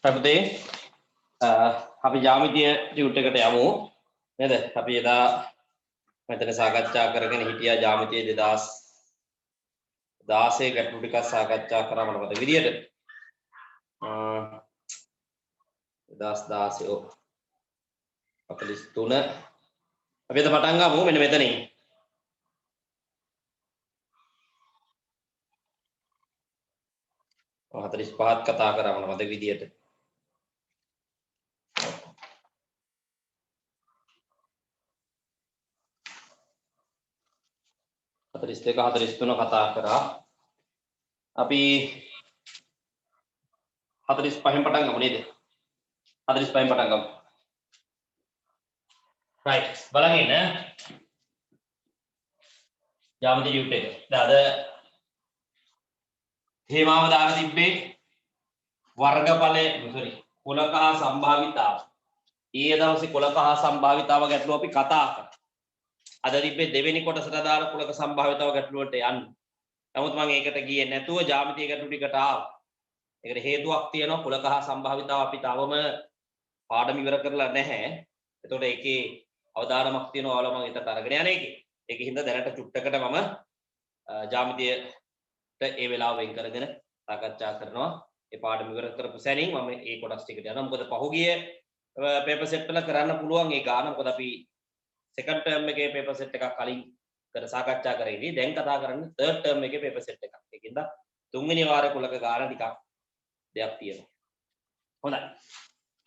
Tapi අපි ජ්‍යාමිතිය tute එකට යමු නේද? අපි එදා මෙතන සාකච්ඡා කරගෙන හිටියා ජ්‍යාමිතිය 2016 ගැටළු ටිකක් සාකච්ඡා කරා මම මතක විදියට 2016 43 අපි එද පටන් ගමු මෙන්න මෙතනින්. ඔය 45ත් කතා කරා මම මතක විදියට. 42 43 කතා කරා. අපි 45න් පටන් ගමු නේද? 45න් පටන් ගමු. right. බලන්න ඉන්න. ජ්‍යාමිති ටියුට් එක. දැන් අද තේමාව දාලා තිබ්බේ වර්ගඵලයේ කුලක හා සම්භාවිතාව. ඊයේ දවසේ කුලක හා සම්භාවිතාව ගැටලුව අපි කතා කරා. අද තිබ්බේ දෙවෙනි කොටසට දාලා කුලක සම්භාවිතාව ගැටලුවට යන්න. නමුත් මම ඒකට ගියේ නැතුව ජ්‍යාමිතිය ගැටලු ටිකට ආවා. ඒකට හේතුවක් තියෙනවා කුලක හා සම්භාවිතාව අපි තවම පාඩම ඉවර කරලා නැහැ. එතකොට ඒකේ අවදානමක් තියෙනවා ඔයාලා මම ඒකට අරගෙන යන්නේ ඒකේ. ඒකින්ද දැනට චුට්ටකට මම ජ්‍යාමිතියට ඒ වෙලාව වෙන් කරගෙන සාකච්ඡා කරනවා. ඒ පාඩම ඉවර කරපු සැනින් මම ඒ කොටස් ටිකට යනවා. මොකද පහුගිය පේපර් සෙට් වල කරන්න පුළුවන් ඒ ගාන. මොකද අපි second term එකේ paper set එකක් කලින් කර සාකච්ඡා කරේ ඉතින් දැන් කතා කරන්නේ third term එකේ paper set එකක්. ඒකින්ද තුන්වෙනි වාරේ කුලක ගාන ටිකක් දෙයක් තියෙනවා. හොඳයි.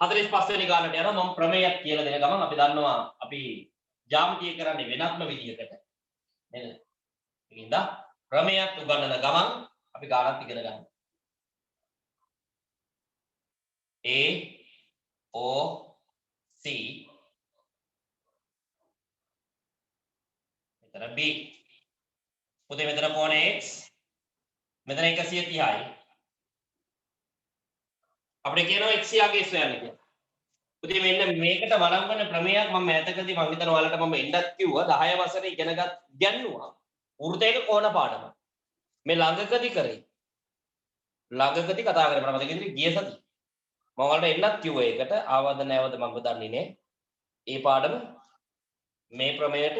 45 වෙනි ගානට යනවා මම ප්‍රමේයක් කියලා දෙන ගමන් අපි දන්නවා අපි ජ්‍යාමිතිය කරන්නේ වෙනත්ම විදිහකට නේද? ඒකින්ද ප්‍රමේයක් උගන්වන ගමන් අපි ගානක් ඉගෙන ගන්නවා. A O C මෙතන B පුතේ මෙතන කෝණය x මෙතන 130යි අපිට කියනවා x යාගේ සොයන්න කියලා. පුතේ මෙන්න මේකට වළංගන ප්‍රමේයක් මම මෑතකදී මම හිතන ඔයාලට මම එන්නත් කිව්වා 10 වසරේ ඉගෙනගන්නවා වෘත්තයක කෝණ පාඩම. මේ ළඟකදී කරේ. ළඟකදී කතා කරේ මම මතක ඉදිරි ගිය සතියේ. මම ඔයාලට එන්නත් කිව්වා ඒකට ආවද නැවද මම දන්නේ නෑ. ඒ පාඩම මේ ප්‍රමේයට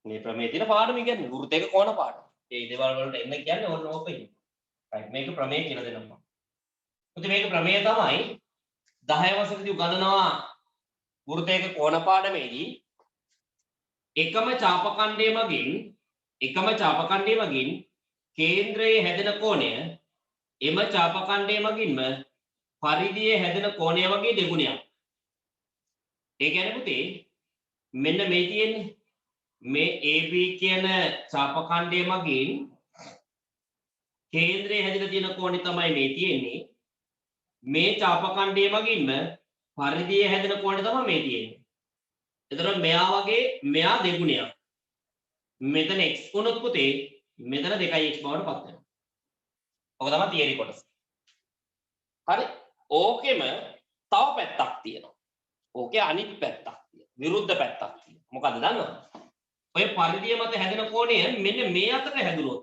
මේ ප්‍රමේය තියෙන පාඩම කියන්නේ වෘත්තයක කෝණ පාඩම. ඒ දේවල් වලට එන්න කියන්නේ ඕන ඕකයි. right මේක ප්‍රමේය කියලා දෙනවා. මුත් මේක ප්‍රමේය තමයි 10 වසරේදී උගන්වනවා වෘත්තයක කෝණ පාඩමේදී එකම චාපකණ්ඩය මගින් කේන්ද්‍රයේ හැදෙන කෝණය එම චාපකණ්ඩය මගින්ම පරිධියේ හැදෙන කෝණය වගේ දෙගුණයක්. ඒ කියන්නේ පුතේ මෙන්න මේ තියෙන්නේ මේ AB කියන චාපකණ්ඩය මගින් කේන්ද්‍රයේ හැදිලා තියෙන කෝණය තමයි මේ තියෙන්නේ. මේ චාපකණ්ඩය මගින්ම පරිධියේ හැදෙන කෝණය තමයි මේ තියෙන්නේ. එතකොට මෙයා වගේ මෙයා දෙගුණයක්. මෙතන x වුණොත් පුතේ මෙතන 2x බවට පත් වෙනවා. ඔක තමයි තියරි කොටස. හරි. ඕකෙම තව පැත්තක් තියෙනවා. ඕකේ අනිත් පැත්තක් තියෙනවා. විරුද්ධ පැත්තක් තියෙනවා. මොකද්ද දන්නවද? ඔය පරිධිය මත හැදෙන කෝණය මෙන්න මේ අතට හැදුනොත්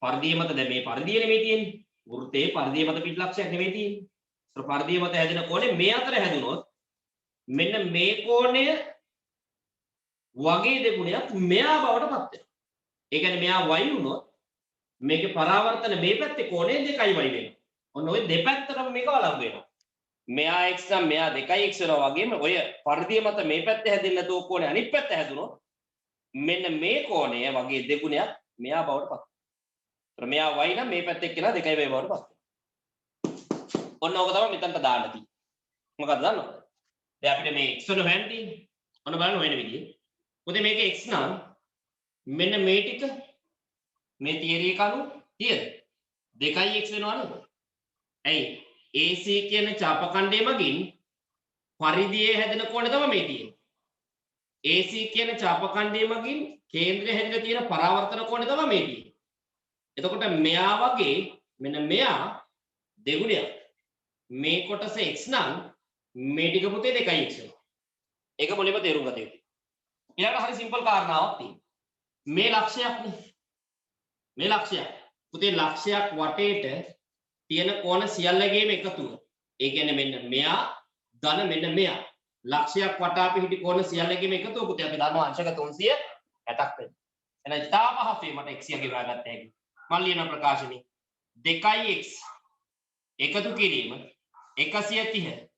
පරිධිය මත දැන් මේ පරිධිය නෙමෙයි තියෙන්නේ වෘත්තයේ පරිධිය මත පිටලක්ෂයක් නෙමෙයි තියෙන්නේ. ඒත් පරිධිය මත හැදෙන කෝණය මේ අතට හැදුනොත් මෙන්න මේ කෝණය වගේ දෙගුණයක් මෙයා බවට පත් වෙනවා. ඒ කියන්නේ මෙයා y වුණොත් මේකේ පරාවර්තන මේ පැත්තේ කෝණය 2y වෙනවා. ඔන්න ඔය දෙපැත්තටම මේක වළංගු වෙනවා. මෙයා x නම් මෙයා 2x වෙනවා වගේම ඔය පරිධිය මත මේ පැත්තේ හැදෙන්න තෝ කෝණය අනිත් පැත්ත හැදුනොත් මෙන්න මේ කෝණය වගේ දෙගුණයක් මෙයා බවට පත් වෙනවා. මෙයා y නම් මේ පැත්තේ කියලා 2y බවට පත් වෙනවා. ඔන්න ඕක තමයි මෙතනට දාන්න තියෙන්නේ. මොකක්ද දන්නවද? දැන් අපිට මේ x වල හොයන්න තියෙන්නේ. ඔන්න බලන්න වෙන විදිහේ. මොකද මේක x නම් මෙන්න මේ ටික මේ තියරි එක අනුව කීයද? 2x වෙනවා නේද? ඇයි? AC කියන චාපකණ්ඩය මගින් පරිධියේ හැදෙන කෝණය තමයි මේ තියෙන්නේ. AC කියන චාපකණ්ඩය මගින් කේන්ද්‍රයේ හැදෙලා තියෙන පරාවර්තන කෝණය තමයි මේ තියෙන්නේ. එතකොට මෙයා වගේ මෙන්න මෙයා දෙගුණයක්. මේ කොටස x නම් මේ ටික පුතේ 2x වෙනවා. ඒක මොලේම තේරුම් ගත යුතුයි. ඊළඟට හරි සිම්පල් කාරණාවක් තියෙනවා. මේ ලක්ෂයක් නේ. මේ ලක්ෂයක්. පුතේ ලක්ෂයක් වටේට තියෙන කෝණ සියල්ලගේම එකතුව. ඒ කියන්නේ මෙන්න මෙයා ධන මෙන්න මෙයා. ලක්ෂයක් වටා පිහිටි කෝණ සියල්ලගේම එකතුව පුතේ අපි දන්නවා අංශක 360ක් වෙනවා. එහෙනම් ඉතාම පහසුයි මට x යගේ හොයාගත්ත හැකි. මම ලියන ප්‍රකාශනේ 2x එකතු කිරීම 130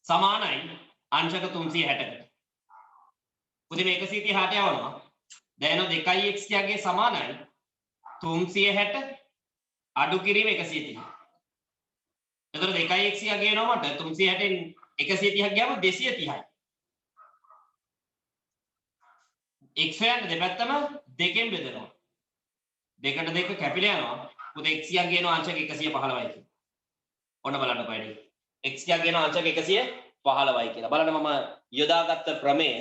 සමානයි අංශක 360කට. පුතේ මේ 130ට යවනවා. දැන් 2x යගේ සමානයි 360 අඩු කිරීම 130. එතකොට 2x යගේ එනවා මට 360න් 130ක් ගියාම 230යි. x හොයන්න දෙපැත්තම දෙකෙන් බෙදනවා. දෙකට දෙක කැපිලා යනවා. පුතේ x යගේ එනවා අංශක 115යි කියලා. ඔන්න බලන්න පයිඩි. x යගේ එනවා අංශක 115යි කියලා. බලන්න මම යොදාගත්ත ප්‍රමේය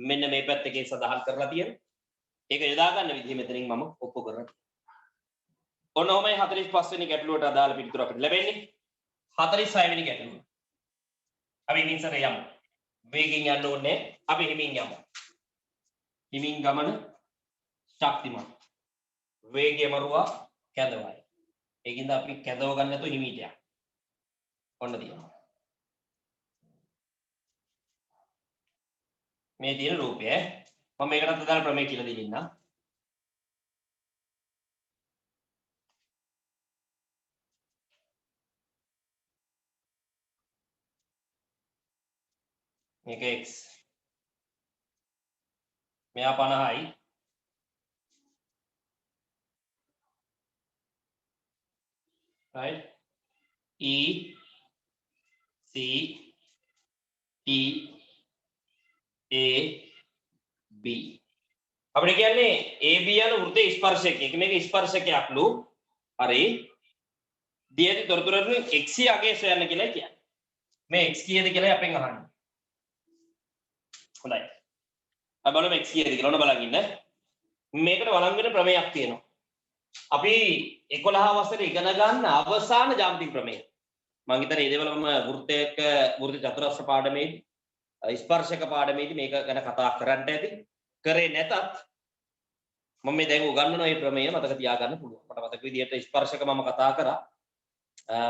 මෙන්න මේ පැත්තේ සඳහන් කරලා තියෙනවා. ඒක යොදා ගන්න විදිහ මෙතනින් මම ඔප්පු කරනවා. ඔන්න ඔහමයි 45 වෙනි ගැටලුවට අදාළ පිළිතුර අපිට ලැබෙන්නේ. 46 වෙනි ගැටලුව. අපි ඉතින් යමු. වේගෙන් යන්න ඕනේ. අපි හිමින් යමු. හිමින් ගමන ශක්තිමත්. වේගය මරුවා කැඳවයි. ඒකින්ද අපි කැඳව ගන්න නැතුව හිමීට යන්න. ඔන්න දිනවා. මේ තියෙන රූපය මම මේකටත් අදාළ ප්‍රමේය කියලා දෙන්නම්. මේක x මෙයා 50යි right e c t a b අපිට කියන්නේ ab යන වෘත්තයේ ස්පර්ශකයක්. මේක ස්පර්ශකයක්ලු. හරි. දියති තොරතුරු x යගේ සොයන්න කියලා කියන්නේ. මේ x කීයද කියලා අපෙන් අහන්නේ. හොඳයි. අපි බලමු x කීයද කියලා. ඔන්න බලන් ඉන්න. මේකට වළං වෙන ප්‍රමේයක් තියෙනවා. අපි 11 වසරේ ඉගෙන ගන්න අවසාන ජ්‍යාමිතික ප්‍රමේය. මම හිතන්නේ මේ දේවල් මම වෘත්ත චතුරස්‍ර පාඩමේදී ස්පර්ශක පාඩමේදී මේක ගැන කතා කරන්න ඇති. කරේ නැතත් මම මේ දැන් උගන්වන මේ ප්‍රමේය මතක තියාගන්න පුළුවන්. මට මතක විදිහට ස්පර්ශක මම කතා කරා.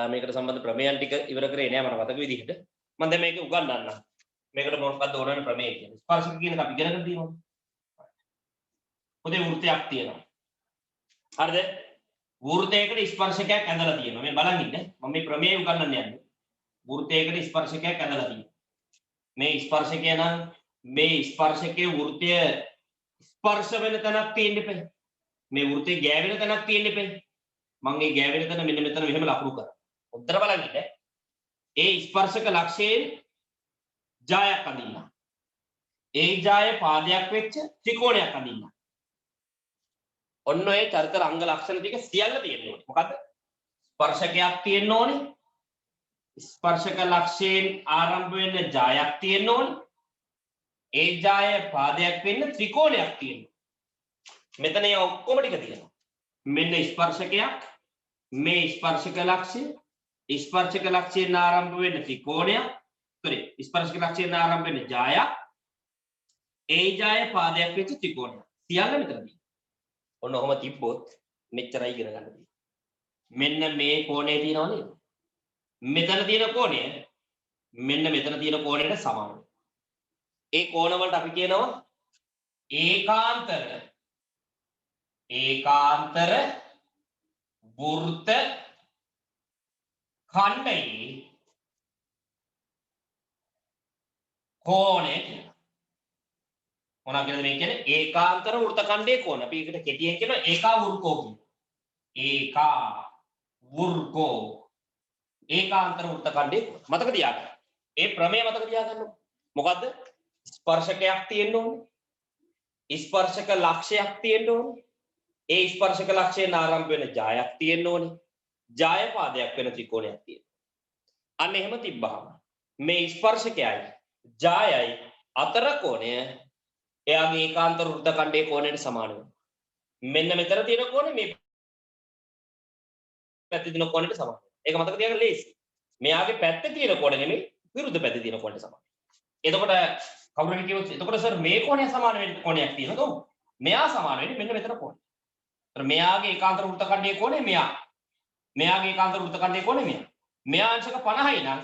මේකට සම්බන්ධ ප්‍රමේයන් ටික ඉවර කරේ නෑ මට මතක විදිහට. මම දැන් මේක උගන්වන්නම්. මේකට මොකක්ද ඕන වෙන ප්‍රමේය කියන්නේ. ස්පර්ශක කියන එක අපි ඉගෙනගෙන තියෙනවා. පොතේ වෘත්තයක් තියෙනවා. හරිද? වෘත්තයකට ස්පර්ශකයක් ඇඳලා තියෙනවා. මේ බලන් ඉන්න. මම මේ ප්‍රමේය උගන්වන්න යන්නේ. වෘත්තයකට ස්පර්ශකයක් ඇඳලා තියෙනවා. මේ ස්පර්ශකය නම් මේ ස්පර්ශකයේ වෘත්තය ස්පර්ශ වෙන තැනක් තියෙන්න එපා. මේ වෘත්තේ ගෑවෙන තැනක් තියෙන්න එපා. මම මේ ගෑවෙන තැන මෙන්න මෙතන මෙහෙම ලකුණු කරා. උත්තර බලන්න ඉන්න. ඒ ස්පර්ශක ලක්ෂයෙන් ජායක් අඳින්න. ඒ ජාය පාදයක් වෙච්ච ත්‍රිකෝණයක් අඳින්න. ඔන්න ඔය චරිත රංග ලක්ෂණ ටික සියල්ල තියෙන්න ඕනේ. මොකද්ද? ස්පර්ශකයක් තියෙන්න ඕනේ. ස්පර්ශක ලක්ෂයෙන් ආරම්භ වෙන ජායක් තියෙන්න ඕනේ. ඒ ජාය පාදයක් වෙන්න ත්‍රිකෝණයක් තියෙන්න. මෙතන ඒ ඔක්කොම ටික තියෙනවා. මෙන්න ස්පර්ශකයක්, මේ ස්පර්ශක ලක්ෂය, ස්පර්ශක ලක්ෂයෙන් ආරම්භ වෙන ත්‍රිකෝණයක්, ස්පර්ශක ලක්ෂයෙන් ආරම්භ වෙන ජායක්, ඒ ජාය පාදයක් වෙච්ච ත්‍රිකෝණයක්. සියල්ල මෙතන තියෙනවා. ඔන්න ඔහම තිබ්බොත් මෙච්චරයි ඉගෙන ගන්න තියෙන්නේ. මෙන්න මේ කෝණය තියෙනවා නේද? මෙතන තියෙන කෝණය මෙන්න මෙතන තියෙන කෝණයට සමානයි. ඒ කෝණ වලට අපි කියනවා ඒකාන්තර වෘත්ත ඛණ්ඩයේ කෝණය කියලා. මොනවා කියලාද මේ කියන්නේ? ඒකාන්තර වෘත්ත ඛණ්ඩයේ කෝණ. අපි ඒකට කෙටියෙන් කියනවා ඒකාවෘකෝ කියලා. ඒකාවෘකෝ ඒකාන්තර වෘත්ත ඛණ්ඩයේ කෝණ. මතක තියාගන්න. ඒ ප්‍රමේය මතක තියාගන්න. මොකද්ද? ස්පර්ශකයක් තියෙන්න ඕනේ. ස්පර්ශක ලක්ෂයක් තියෙන්න ඕනේ. ඒ ස්පර්ශක ලක්ෂයෙන් ආරම්භ වෙන ජායක් තියෙන්න ඕනේ. ජාය පාදයක් වෙන ත්‍රිකෝණයක් තියෙනවා. අන්න එහෙම තිබ්බහම මේ ස්පර්ශකයයි ජායයි අතර කෝණය එයාගේ ඒකාන්තර වෘත්ත ඛණ්ඩයේ කෝණයට සමාන වෙනවා. මෙන්න මෙතන තියෙන කෝණය මේ පැත්තේ තියෙන කෝණයට සමාන වෙනවා. ඒක මතක තියාගන්න ලේසි. මෙයාගේ පැත්තේ තියෙන කෝණය නෙමෙයි විරුද්ධ පැත්තේ තියෙන කෝණයට සමාන. එතකොට කවුරු හරි කිව්වොත් එතකොට සර් මේ කෝණය සමාන වෙන්න කෝණයක් තියෙනවද? ඔව්. මෙයා සමාන වෙන්නේ මෙන්න මෙතන කෝණය. ඒතර මෙයාගේ ඒකාන්තර වෘත්ත ඛණ්ඩයේ කෝණය මෙයා. මෙයාගේ කාන්ත වෘත්ත ඛණ්ඩයේ කොනේ මෙයා. මෙයා අංශක 50යි නම්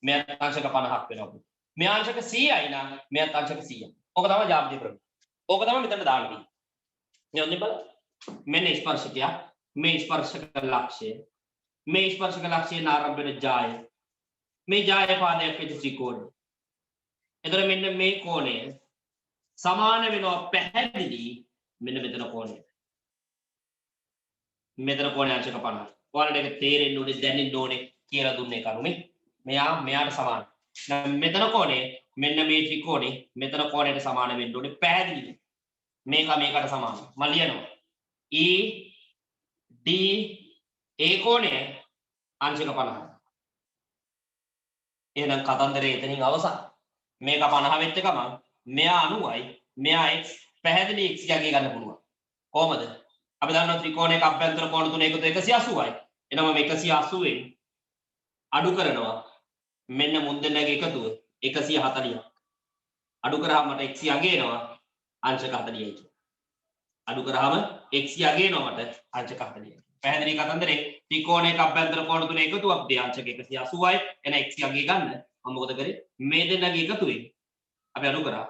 මෙයාට අංශක 50ක් වෙනවා. මෙයා අංශක 100යි නම් මෙයාට අංශක 100ක්. ඕක තමයි ජ්‍යාමිතිය ප්‍රමේය. ඕක තමයි මෙතන දාන්න තියෙන්නේ. යන්නේ බලන්න. මෙන්න ස්පර්ශකය, මේ ස්පර්ශක ලක්ෂය, මේ ස්පර්ශක ලක්ෂයෙන් ආරම්භ වෙන ජාය, මේ ජාය පාදයක් වෙච්ච ත්‍රිකෝණය. එතකොට මෙන්න මේ කෝණය සමාන වෙනවා පැහැදිලි මෙන්න මෙතන කෝණය. මෙතන කෝණය අංශක 50. ඔයාලට ඒක තේරෙන්න ඕනේ දැනෙන්න ඕනේ කියලා දුන්නේ කරුනේ. මෙයාට සමාන. මෙතන කෝණය මෙන්න මේ ත්‍රිකෝණේ මෙතන කෝණයට සමාන වෙන්න ඕනේ පැහැදිලි. මේකට සමාන. මම ලියනවා. E D A කෝණය අංශක 50. එහෙනම් කතන්දරේ එතනින් අවසන්. මේක 50 වෙච්ච ගමන් මෙයා 90යි මෙයා x පැහැදිලි x යගේ ගන්න පුළුවන්. කොහමද? අපි දන්නවා ත්‍රිකෝණයක අභ්‍යන්තර කෝණ තුන එකතු 180යි. එනම 180ෙන් අඩු කරනවා මෙන්න මුන් දෙන්නගේ එකතුව 140ක්. අඩු කරාම මට x යගේ එනවා අංශක 40යි. අඩු කරාම x යගේ එනවා මට අංශක 40යි. පැහැදිලි කතන්දරේ ත්‍රිකෝණයක අභ්‍යන්තර කෝණ තුන එකතුවක් දෙ අංශක 180යි. එන x යගේ ගන්න මම මොකද කරේ? මේ දෙන්නගේ එකතුවෙන් අපි අඩු කරා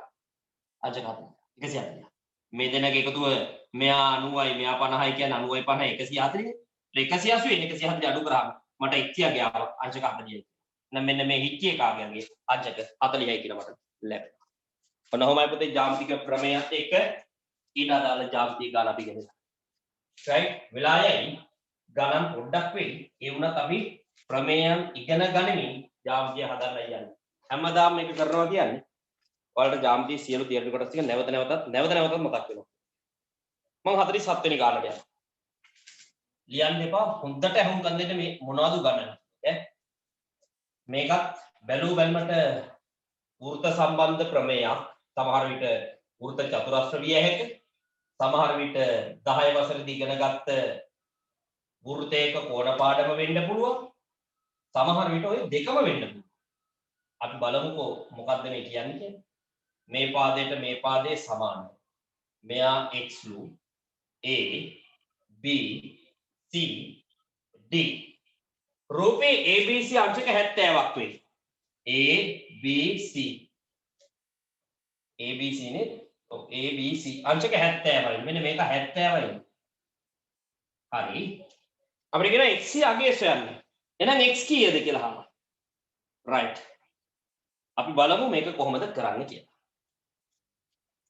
අංශක 40. 140. මේ දෙන්නගේ එකතුව මෙයා 90යි මෙයා 50යි කියන්නේ 90යි 50යි 140. 180 අඩු කරාම මට x යගේ ආවා අංශක 40යි. නම් මෙන්න මේ හිච්චි එකාගේ අංශක 40යි කියලා මට ලැබෙනවා. ඔන්නෝමයි පුතේ ජ්‍යාමිතික ප්‍රමේයත් එක්ක ඊට අදාළ ජ්‍යාමිතිය ගාන අපි ඉගෙන ගන්න. right වෙලාවයි ගණන් පොඩ්ඩක් වෙයි. ඒ වුණත් අපි ප්‍රමේයන් ඉගෙන ගනිමින් ජ්‍යාමිතිය හදන්න යන්නේ. හැමදාම මේක කරනවා කියන්නේ ඔයාලට ජ්‍යාමිතිය සියලු තියරි කොටස් ටික නැවත නැවතත් මතක් වෙනවා. මම 47 වෙනි ගානට යනවා. ලියන්න එපා හොඳට අහුම්කම් දෙන්න මේ මොනවද ගණන ඈ මේකත් බැලුව බැලමට වෘත්ත සම්බන්ධ ප්‍රමේයක් සමහර විට වෘත්ත චතුරස්‍ර විය හැකියි සමහර විට 10 වසරේදී ඉගෙනගත්ත වෘත්තයක කෝණ පාඩම වෙන්න පුළුවන් සමහර විට ඔය දෙකම වෙන්න පුළුවන් අපි බලමුකෝ මොකක්ද මේ කියන්නේ මේ පාදයට මේ පාදයේ සමානයි මෙයා x ලු a b C D රූපේ ABC අංශක 70ක් වෙයි. ABC ABC නේ ඔව් ABC අංශක 70යි. මෙන්න මේක 70යි. හරි. අපිට කියන x අගය සොයන්න. එහෙනම් x කීයද කියලා අහනවා. right. අපි බලමු මේක කොහොමද කරන්නේ කියලා.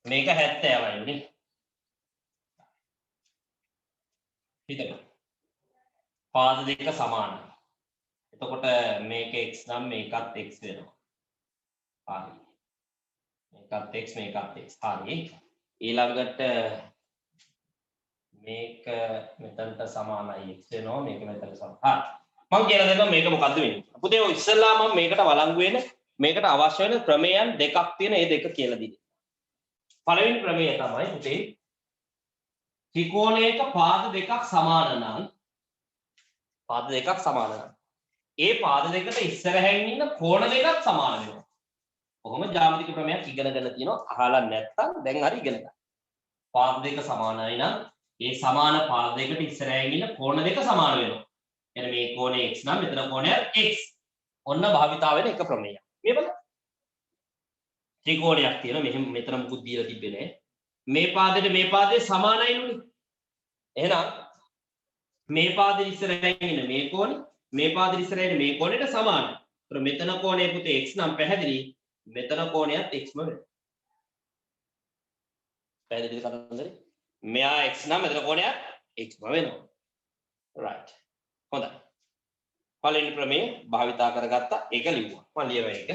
මේක 70යි නේ. හිතන්න. පාද දෙක සමානයි. එතකොට මේක x නම් මේකත් x වෙනවා. හරි. මේකත් x මේකත් x. හරි. ඊළඟට මේක මෙතනට සමානයි x වෙනවා මේක මෙතනට සමානයි. හරි. මම කියලා දෙන්නම් මේක මොකද්ද වෙන්නේ. පුතේ ඔය ඉස්සෙල්ලා මම මේකට වළංගු වෙන මේකට අවශ්‍ය වෙන ප්‍රමේයන් දෙකක් තියෙන ඒ දෙක කියලා දෙන්න. පළවෙනි ප්‍රමේය තමයි පුතේ ත්‍රිකෝණයක පාද දෙකක් සමාන නම් ඒ පාද දෙකට ඉස්සරහින් ඉන්න කෝණ දෙකක් සමාන වෙනවා. කොහොම ජ්‍යාමිතික ප්‍රමේයක් ඉගෙනගෙන තියෙනවා අහලා නැත්නම් දැන් හරි ඉගෙන ගන්න. පාද දෙක සමානයි නම් ඒ සමාන පාද දෙකට ඉස්සරහින් ඉන්න කෝණ දෙක සමාන වෙනවා. එන මේ කෝණය x නම් මෙතන කෝණය x. ඔන්න භාවිතා වෙන එක ප්‍රමේයක්. මේ බලන්න. ත්‍රිකෝණයක් තියෙනවා මෙහෙම මෙතන මුකුත් දීලා තිබෙන්නේ නැහැ. මේ පාදෙට මේ පාදේ සමානයිනුනේ. එහෙනම් මේ පාදෙ ඉස්සරහින් ඉන්න මේ කෝණය මේ පාදෙ ඉස්සරහින් මේ කෝණයට සමානයි. ඒතර මෙතන කෝණය පුතේ x නම් පැහැදිලි. මෙතන කෝණයත් xම වෙනවා. පැහැදිලිද කතන්දරේ? මෙයා x නම් මෙතන කෝණයත් xම වෙනවා. right. හොඳයි. පළවෙනි ප්‍රමේය භාවිතා කරගත්තා. ඒක ලිව්වා. මම ලියනවා ඒක.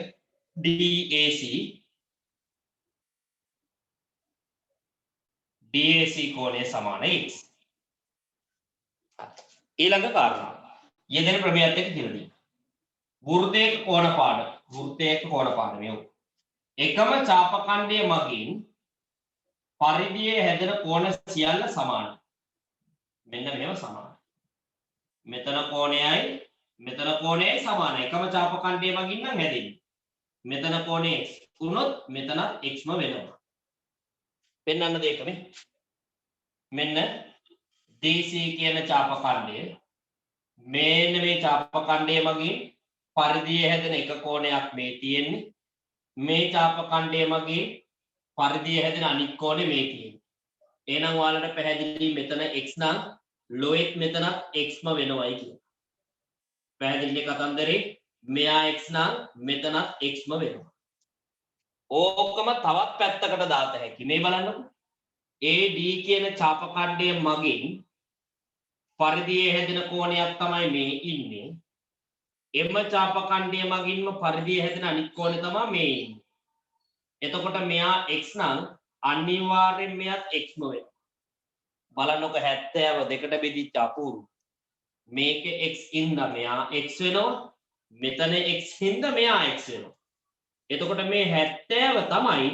DAC කෝණය සමාන x. ඊළඟ කාරණාව. යෙදෙන ප්‍රමේයත් එක්ක කියලා දෙන්න. වෘත්තයක කෝණ පාඩම මේ එකම චාපකණ්ඩයේ මගින් පරිධියේ හැදෙන කෝණ සියල්ල සමානයි. මෙන්න මෙහෙම සමානයි. මෙතන කෝණයයි සමානයි. එකම චාපකණ්ඩයේ මගින් නම් හැදෙන්නේ. මෙතන කෝණය x වුණොත් මෙතන xම වෙනවා. පෙන්වන්න දෙයක මේ. මෙන්න DC කියන චාපකණ්ඩය මේන්න මේ චාප කණ්ඩය මගින් පරිදිය හැදෙන එක කෝණයක් මේ තියෙන්නේ. මේ චාප කණ්ඩය මගින් පරිදිය හැදෙන අනිත් කෝණය මේ තියෙන්නේ. එහෙනම් ඔයාලට පැහැදිලි මෙතන x නම් ලොයෙත් මෙතනත් xම වෙනවයි කියන. පැහැදිලිනේ කතන්දරේ? මෙයා x නම් මෙතනත් xම වෙනවා. ඕකම තවත් පැත්තකට දාත හැකි. මේ බලන්නකො. AD කියන චාප කණ්ඩය මගින් පරිදියේ හැදෙන කෝණයක් තමයි මේ ඉන්නේ. එම චාප කණ්ඩය මගින්ම පරිදියේ හැදෙන අනිත් කෝණය තමයි මේ ඉන්නේ. එතකොට මෙයා x නම් අනිවාර්යෙන් මෙයාත් xම වෙනවා. බලන්නකො 70 දෙකට බෙදිච්ච අපූරු. මේක x ඉඳලා මෙයා x වෙනවා. මෙතන x හින්දා මෙයා x වෙනවා. එතකොට මේ 70 තමයි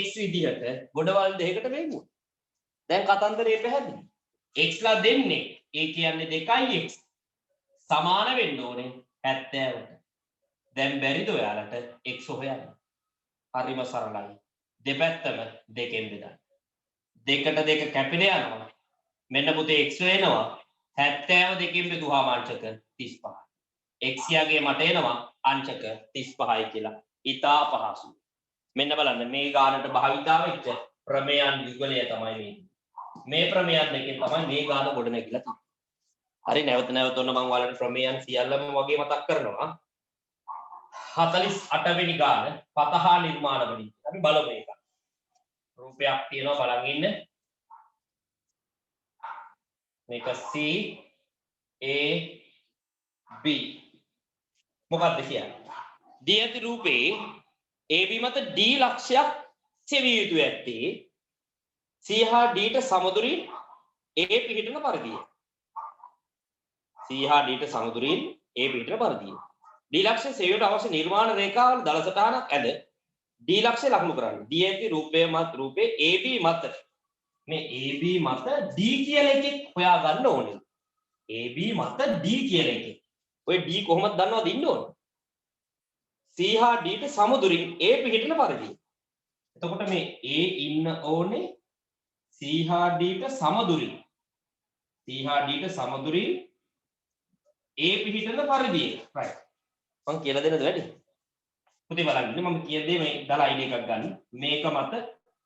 x විදිහට ගොඩවල් දෙකකට වෙන්නේ. දැන් කතන්දරේ පැහැදිලි. x ලා දෙන්නේ ඒ කියන්නේ 2x සමාන වෙන්න ඕනේ 70ට. දැන් බැරිද ඔයාලට x හොයන්න? හරිම සරලයි. දෙපැත්තම දෙකෙන් බෙදන්න. දෙකට දෙක කැපිල යනවා. මෙන්න පුතේ x වෙනවා 70 දෙකෙන් බෙදුවාම අංශක 35. x යගේ මට එනවා අංශක 35යි කියලා. ඉතා පහසුයි. මෙන්න බලන්න මේ ගානට භාවිතා වෙච්ච ප්‍රමේයන් යුගලය තමයි මේ. මේ ප්‍රමේයන් දෙකෙන් තමයි මේ ගාන ගොඩ නැගිලා තියෙන්නේ. හරි නැවත නැවත ඔන්න මම ඔයාලට ප්‍රමේයන් සියල්ලම වගේ මතක් කරනවා. 48 වෙනි ගාන පතහා නිර්මාණ වලින් අපි බලමු මේක. රූපයක් තියෙනවා බලන් ඉන්න. මේක C A B මොකක්ද කියන්නේ? දී ඇති රූපේ AB මත D ලක්ෂයක් සෙවිය යුතු ඇත්තේ C හා D ට සමදුරින් A පිහිටන පරිදිය. C හා D ට සමදුරින් A පිහිටන පරිදිය. D ලක්ෂය සෙවියට අවශ්‍ය නිර්මාණ රේඛාවල දල සටහනක් ඇද D ලක්ෂය ලකුණු කරන්න. D ඇති රූපේ AB මත මේ AB මත D කියලා එකෙක් හොයා ගන්න ඕනේ. AB මත D කියලා එකෙක්. ඔය D කොහොමද දන්නවද ඉන්න ඕනේ? C හා D ට සමදුරින් A පිහිටන පරිදි. එතකොට මේ A ඉන්න ඕනේ C හා D ට සමදුරින්. C හා D ට සමදුරින් A පිහිටන පරිදි. right. මම කියලා දෙන්නද වැඩි? පුතේ බලන්න මම කියන දේ මේ දාලා ID එකක් ගන්න. මේක මත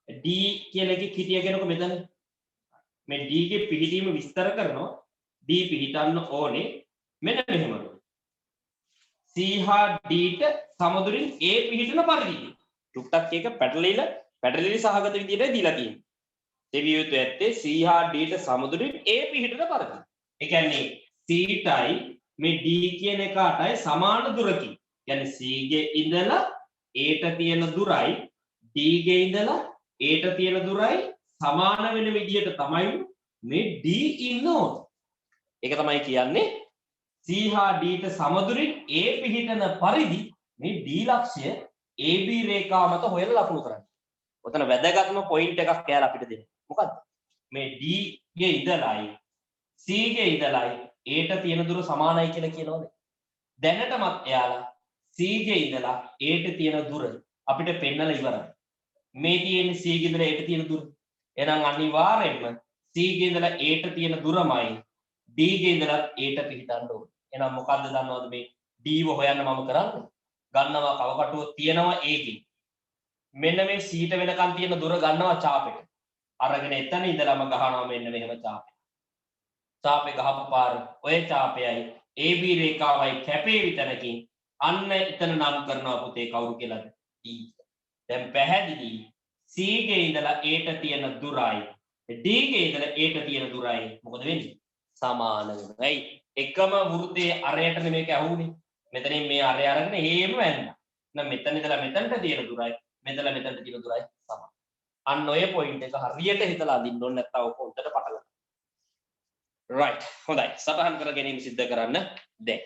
D කියලා එකෙක් හිටිය කෙනෙකු මෙතන. මේ D ගේ පිහිටීම විස්තර කරනවා. D පිහිටන්න ඕනේ මෙන්න මෙහෙම. C හා D ට සමදුරින් A පිහිටන පරිදි. ටුක්ටක් එක පැටලිලි සහගත විදියට දීලා තියෙනවා. දෙවිය යුතු ඇත්තේ C හා D ට සමදුරින් A පිහිටන පරිදි. ඒ කියන්නේ C ටයි මේ D කියන එකටයි සමාන දුරකින්. කියන්නේ C ගේ ඉඳලා A ට තියෙන දුරයි D ගේ ඉඳලා A ට තියෙන දුරයි සමාන වෙන විදියට තමයි මේ D ඉන්න ඕන. ඒක තමයි කියන්නේ C හා D ට සමදුරින් A පිහිටන පරිදි මේ D ලක්ෂය AB රේඛාව මත හොයලා ලකුණු කරන්න. ඔතන වැදගත්ම පොයින්ට් එකක් කියලා අපිට දෙන්න. මොකද්ද? මේ D ගේ ඉඳලායි C ගේ ඉඳලායි A ට තියෙන දුර සමානයි කියලා කියනවනේ. දැනටමත් එයාලා C ගේ ඉඳලා A ට තියෙන දුර අපිට පෙන්නලා ඉවරයි. මේ තියෙන්නේ C ගේ ඉඳලා A ට තියෙන දුර. එහෙනම් අනිවාර්යයෙන්ම C ගේ ඉඳලා A ට තියෙන දුරමයි D ගේ ඉඳලා A ට පිහිටන්න ඕනේ. එහෙනම් මොකද්ද දන්නවද මේ D ව හොයන්න මම කරන්නේ? ගන්නවා කවකටුව තියෙනවා A ගේ. මෙන්න මේ C ට වෙනකන් තියෙන දුර ගන්නවා චාපෙට. අරගෙන එතන ඉඳලාම ගහනවා මෙන්න මෙහෙම චාපේ. චාපේ ගහපු පාර ඔය චාපයයි AB රේඛාවයි කැපේ විතරකින් අන්න එතන නම් කරනවා පුතේ කවුරු කියලාද? D. දැන් පැහැදිලි C ගේ ඉඳලා A ට තියෙන දුරයි D ගේ ඉඳලා A ට තියෙන දුරයි මොකද වෙන්නේ? සමාන වෙනවා. ඇයි? එකම වෘත්තයේ අරයට මේක ඇහුනේ. මෙතනින් මේ අරය අරගෙන හේම වැන්නා. එහෙනම් මෙතන ඉඳලා මෙතනට තියෙන දුරයි මෙතන මෙතනට තියෙන දුරයි සමාන. අන්න ඔය පොයින්ට් එක හරියට හිතලා අදින්න ඕනේ නැත්නම් ඔක උන්ට පටලනවා. right. හොඳයි. සටහන් කර ගැනීම සිද්ධ කරන්න දැන්.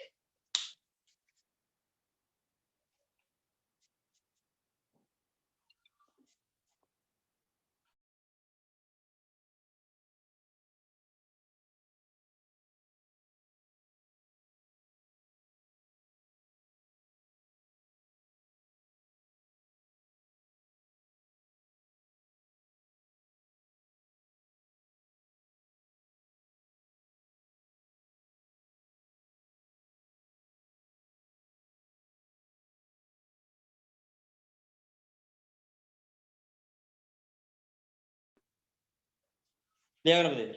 ලියාගන්න දෙන්න.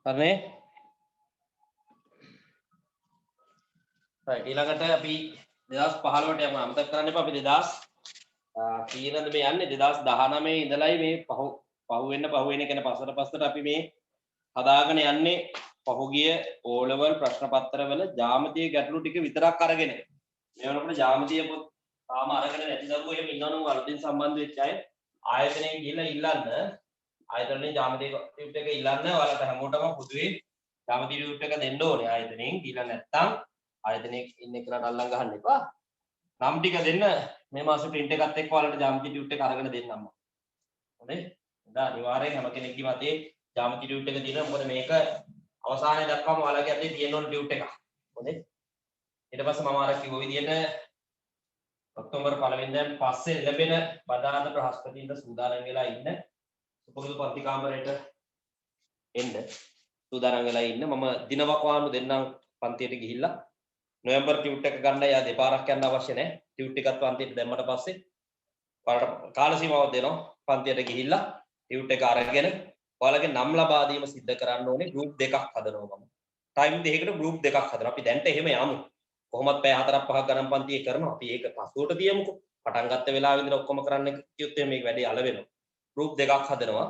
හරිනේ right ඊළඟට අපි 2015ට යමු අමතක කරන්න එපා අපි 2000 කීයද මේ යන්නේ 2019 ඉඳලයි මේ පහුවෙන්න කියන පස්සට අපි මේ හදාගෙන යන්නේ පහුගිය O level ප්‍රශ්න පත්‍රවල ජ්‍යාමිතිය ගැටලු ටික විතරක් අරගෙන මේ වෙනකොට ජ්‍යාමිතිය පොත් තාම අරගෙන නැති දරුවෝ එහෙම ඉන්නවනම් අලුතින් සම්බන්ධ වෙච්ච අය ආයතනයේ ගිහිල්ලා ඉල්ලන්න ආයතනයේ ජ්‍යාමිතිය ටියුට් එක ඉල්ලන්න ඔයාලට හැමෝටම පොදුවේ ජ්‍යාමිතිය ටියුට් එක දෙන්න ඕනේ ආයතනයෙන් දීලා නැත්තම් ආයතනයේ ඉන්න එකට අල්ලන් ගහන්න එපා නම් ටික දෙන්න මේ මාසේ print එකත් එක්ක ඔයාලට ජ්‍යාමිතිය ටියුට් එක අරගෙන දෙන්නම් මම හොඳේ දැන් අනිවාර්යෙන් හැම කෙනෙක්ගේ මතේ ජ්‍යාමිතිය ටියුට් එක දිනන මොකද මේක අවසානයේ දක්වාම ඔයාලගේ අතේ තියෙන ඕන ටියුට් එකක් හොඳේ ඊට පස්සේ මම අර කිව්ව විදිහට ඔක්තෝබර් 1 වෙනිදාන් පස්සේ ලැබෙන බදාදා බ්‍රහස්පතින්දා සූදානම් වෙලා ඉන්න සුපුරුදු පන්ති කාමරයට එන්න සූදානම් වෙලා ඉන්න මම දිනවකවානු දෙන්නම් පන්තියට ගිහිල්ලා නොවැම්බර් ටියුට් එක ගන්න යා දෙපාරක් යන්න අවශ්‍ය නැහැ ටියුට් එකත් පන්තියට දැම්මට පස්සේ ඔයාලට කාල සීමාවක් දෙනවා පන්තියට ගිහිල්ලා ටියුට් එක අරගෙන ඔයාලගේ නම් ලබා දීම සිද්ධ කරන්න ඕනේ ගෲප් දෙකක් හදනවා මම ටයිම් දෙකකට ගෲප් දෙකක් හදනවා අපි දැන්ට එහෙම යමු කොහොමත් පැය 4ක් 5ක් ගණන් පන්තියේ කරනවා අපි ඒක පසුවට තියමුකෝ පටන් ගත්ත වෙලාවෙ ඉඳලා ඔක්කොම කරන්න කිව්වොත් මේක වැඩේ අල වෙනවා ගෲප් දෙකක් හදනවා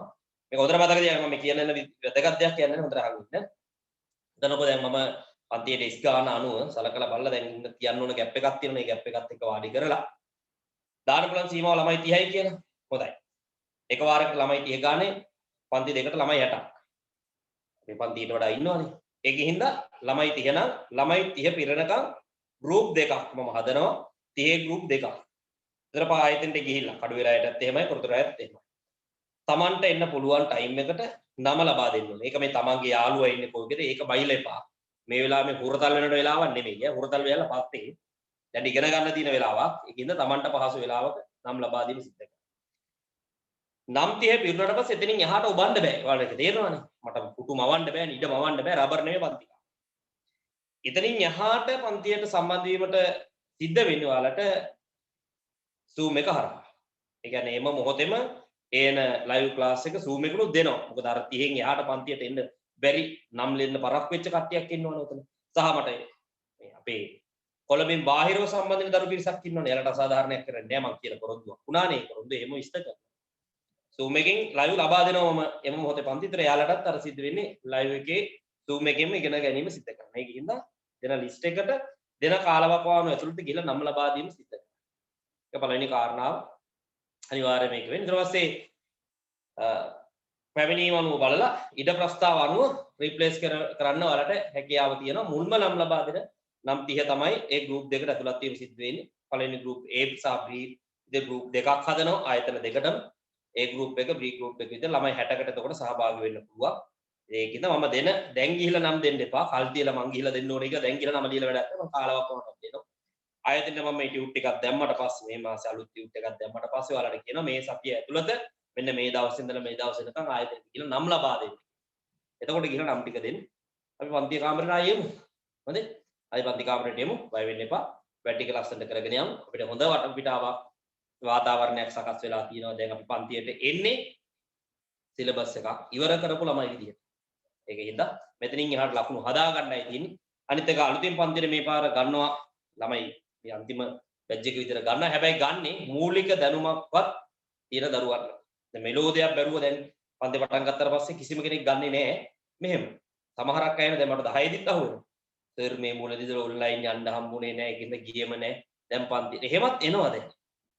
මේක හොඳට මතක තියාගන්න මම කියන වැදගත් දෙයක් කියන්නේ හොඳට අහගන්න එතනකො දැන් මම පන්තියේ ඩෙස්ක් ගන්න අනුව සලකලා බලලා දැන් කියන්න ඕන ગેප් එකක් තියෙනවා මේ ગેප් එකත් එක්ක වාඩි කරලා දාන බලන් සීමාව ළමයි 30යි කියලා හොඳයි එක වාරයකට ළමයි 30 ගානේ පන්ති දෙකට ළමයි 60ක් මේ පන්තියට වඩා ඉන්නවනේ ඒකින්ද ළමයි 30 නම් ළමයි 30 පිරෙනකම් group දෙකක් මම හදනවා 30 group දෙකක්. ඉතර පායතෙන්ට ගිහිල්ලා කඩු වෙලායටත් එහෙමයි පොරතුරායත් එහෙමයි. Tamanට එන්න පුළුවන් ටයිම් එකට නම ලබා දෙන්න ඕනේ. ඒක මේ තමන්ගේ යාළුවා ඉන්නේ කොහෙද ඒක බයිලා එපා. මේ වෙලාවේ මේ හුරතල් වෙනට වෙලාවක් නෙමෙයි. හුරතල් වෙලා පස්සේ දැන් ඉගෙන ගන්න තියෙන වෙලාවක්. ඒකින්ද තමන්ට පහසු වෙලාවක නම් ලබා දීම සිද්ධ කරනවා. නම් 30 පිරුණාට පස්සේ එතනින් එහාට ඔබන්න බෑ. ඔයාලට තේරෙනවනේ. මට පුටු මවන්න බෑ, ඉඩ මවන්න බෑ, රබර් නෙමෙයි පන්ති. එතනින් එහාට පන්තියට සම්බන්ධ වීමට සිද්ධ වෙන්නේ ඔයාලට Zoom එක හරහා. ඒ කියන්නේ එම මොහොතේම එන ලයිව් ක්ලාස් එක Zoom එකනොත් දෙනවා. මොකද අර 30න් එහාට පන්තියට එන්න බැරි නම් ලෙන්න පරක් වෙච්ච කට්ටියක් ඉන්නවනේ උතන. සහ මට මේ අපේ කොළඹින් බාහිරව සම්බන්ධ වෙන දරු පිරිසක් ඉන්නවනේ. එයාලට අසාධාරණයක් කරන්නේ නැහැ මං කියන පොරොන්දුවක්. උනානේ පොරොන්දු එහෙම ඉෂ්ට කරනවා. Zoom එකෙන් ලයිව් ලබා දෙනවා මම එම මොහොතේ පන්තිතර එයාලටත් අර සිද්ධ වෙන්නේ ලයිව් එකේ Zoom එකෙන්ම ඉගෙන ගැනීම සිද්ධ කරනවා. ඒකින්ද දෙන ලිස්ට් එකට දෙන කාලවකවානු ඇතුළත ගිහලා නම් ලබා දීම සිද්ධ කරනවා. ඒක පළවෙනි කාරණාව අනිවාර්යයෙන් මේක වෙන්නේ. ඊට පස්සේ පැමිණීම අනුව බලලා ඉඩ ප්‍රස්තාව අනුව රිප්ලේස් කරන්න ඔයාලට හැකියාව තියෙනවා. මුල්ම නම් ලබා දෙන නම් 30 තමයි ඒ ගෲප් දෙකට ඇතුළත් වීම සිද්ධ වෙන්නේ. පළවෙනි ගෲප් A සහ B දෙක ගෲප් දෙකක් හදනවා ආයතන දෙකටම. ඒ ගෲප් එක B ගෲප් එක විතර ළමයි 60කට එතකොට සහභාගී වෙන්න පුළුවන්. ඒකින්ද මම දැන් ගිහිල්ලා නම් දෙන්න එපා. කල් තියලා මං ගිහිල්ලා දෙන්න ඕනේ කියලා දැන් කියලා නම දීලා වැඩක් නැහැ. මම කාලවකවානුවක් දෙනවා. ආයතනෙ මම මේ ටියුට් එකක් දැම්මට පස්සේ මේ මාසේ අලුත් ටියුට් එකක් දැම්මට පස්සේ ඔයාලට කියනවා මේ සතිය ඇතුළත මෙන්න මේ දවසේ ඉඳලා මේ දවස් වෙනකන් ආයතනෙ ගිහිල්ලා නම් ලබා දෙන්න. එතකොට ගිහිල්ලා නම් ටික දෙන්න. අපි පන්ති කාමරේට ආයෙමු. හොඳයි? අපි පන්ති කාමරේට යමු. බය වෙන්න එපා. වැඩ ටික ලස්සනට කරගෙන යමු. අපිට හොඳ වටපිටාවක් වාතාවරණයක් සකස් වෙලා තියෙනවා. දැන් අපි පන්තියට එන්නේ සිලබස් එකක් ඉවර කරපු ළමයි විදියට. ඒකින්ද මෙතනින් එහාට ලකුණු හදා ගන්නයි තියෙන්නේ. අනිත් එක අලුතින් පන්තියේ මේ පාර ගන්නවා ළමයි මේ අන්තිම බැච් එක විතර ගන්න. හැබැයි ගන්නේ මූලික දැනුමක්වත් තියෙන දරුවන්. දැන් මෙලෝදියක් බැලුවා දැන් පන්ති පටන් ගත්තට පස්සේ කිසිම කෙනෙක් ගන්නෙ නෑ මෙහෙම. සමහරක් අය දැන් මට 10 දිත් අහුවෙනවා. සර් මේ මුලදී ඔන්ලයින් යන්න හම්බුනේ නෑ. ඒකින්ද ගියෙම නෑ. දැන් පන්ති එහෙමත් එනවා දැන්.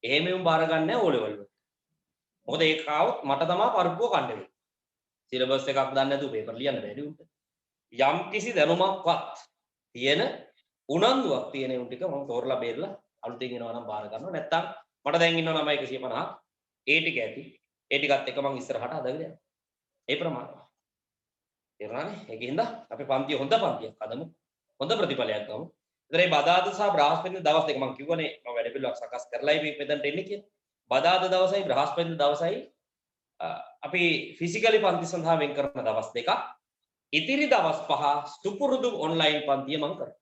එහෙම එමු බාර ගන්න නෑ O level වල. මොකද ඒක ආවොත් මට තමයි පරිප්පුව කන්න වෙන්නේ. සිලබස් එකක් දන්නේ නැතුව පේපර් ලියන්න බැරි උන්ට. යම් කිසි දැනුමක්වත් තියෙන උනන්දුවක් තියෙන උන් ටික මම තෝරලා බේරලා අලුතෙන් එනවා නම් බාර ගන්නවා. නැත්තම් මට දැන් ඉන්නවා ළමයි 150. ඒ ටික ඇති. ඒ ටිකත් එක මම ඉස්සරහට හදාගෙන යනවා. ඒ ප්‍රමාණය. තේරුණානේ? ඒකින්ද අපි පන්තිය හොඳ පන්තියක් හදමු. හොඳ ප්‍රතිඵලයක් ගමු. ඒතර මේ බදාදා සහ බ්‍රහස්පතින්දා දවස් දෙක මම කිව්වනේ මම වැඩ පිළිවෙලක් සකස් කරලායි මේ මෙතනට එන්නේ කියලා. බදාදා දවසයි බ්‍රහස්පතින්දා දවසයි අපි ෆිසිකලි පන්ති සඳහා වෙන් කරන දවස් දෙකක්. ඉතිරි දවස් 5 සුපුරුදු ඔන්ලයින් පන්තිය මම කරනවා.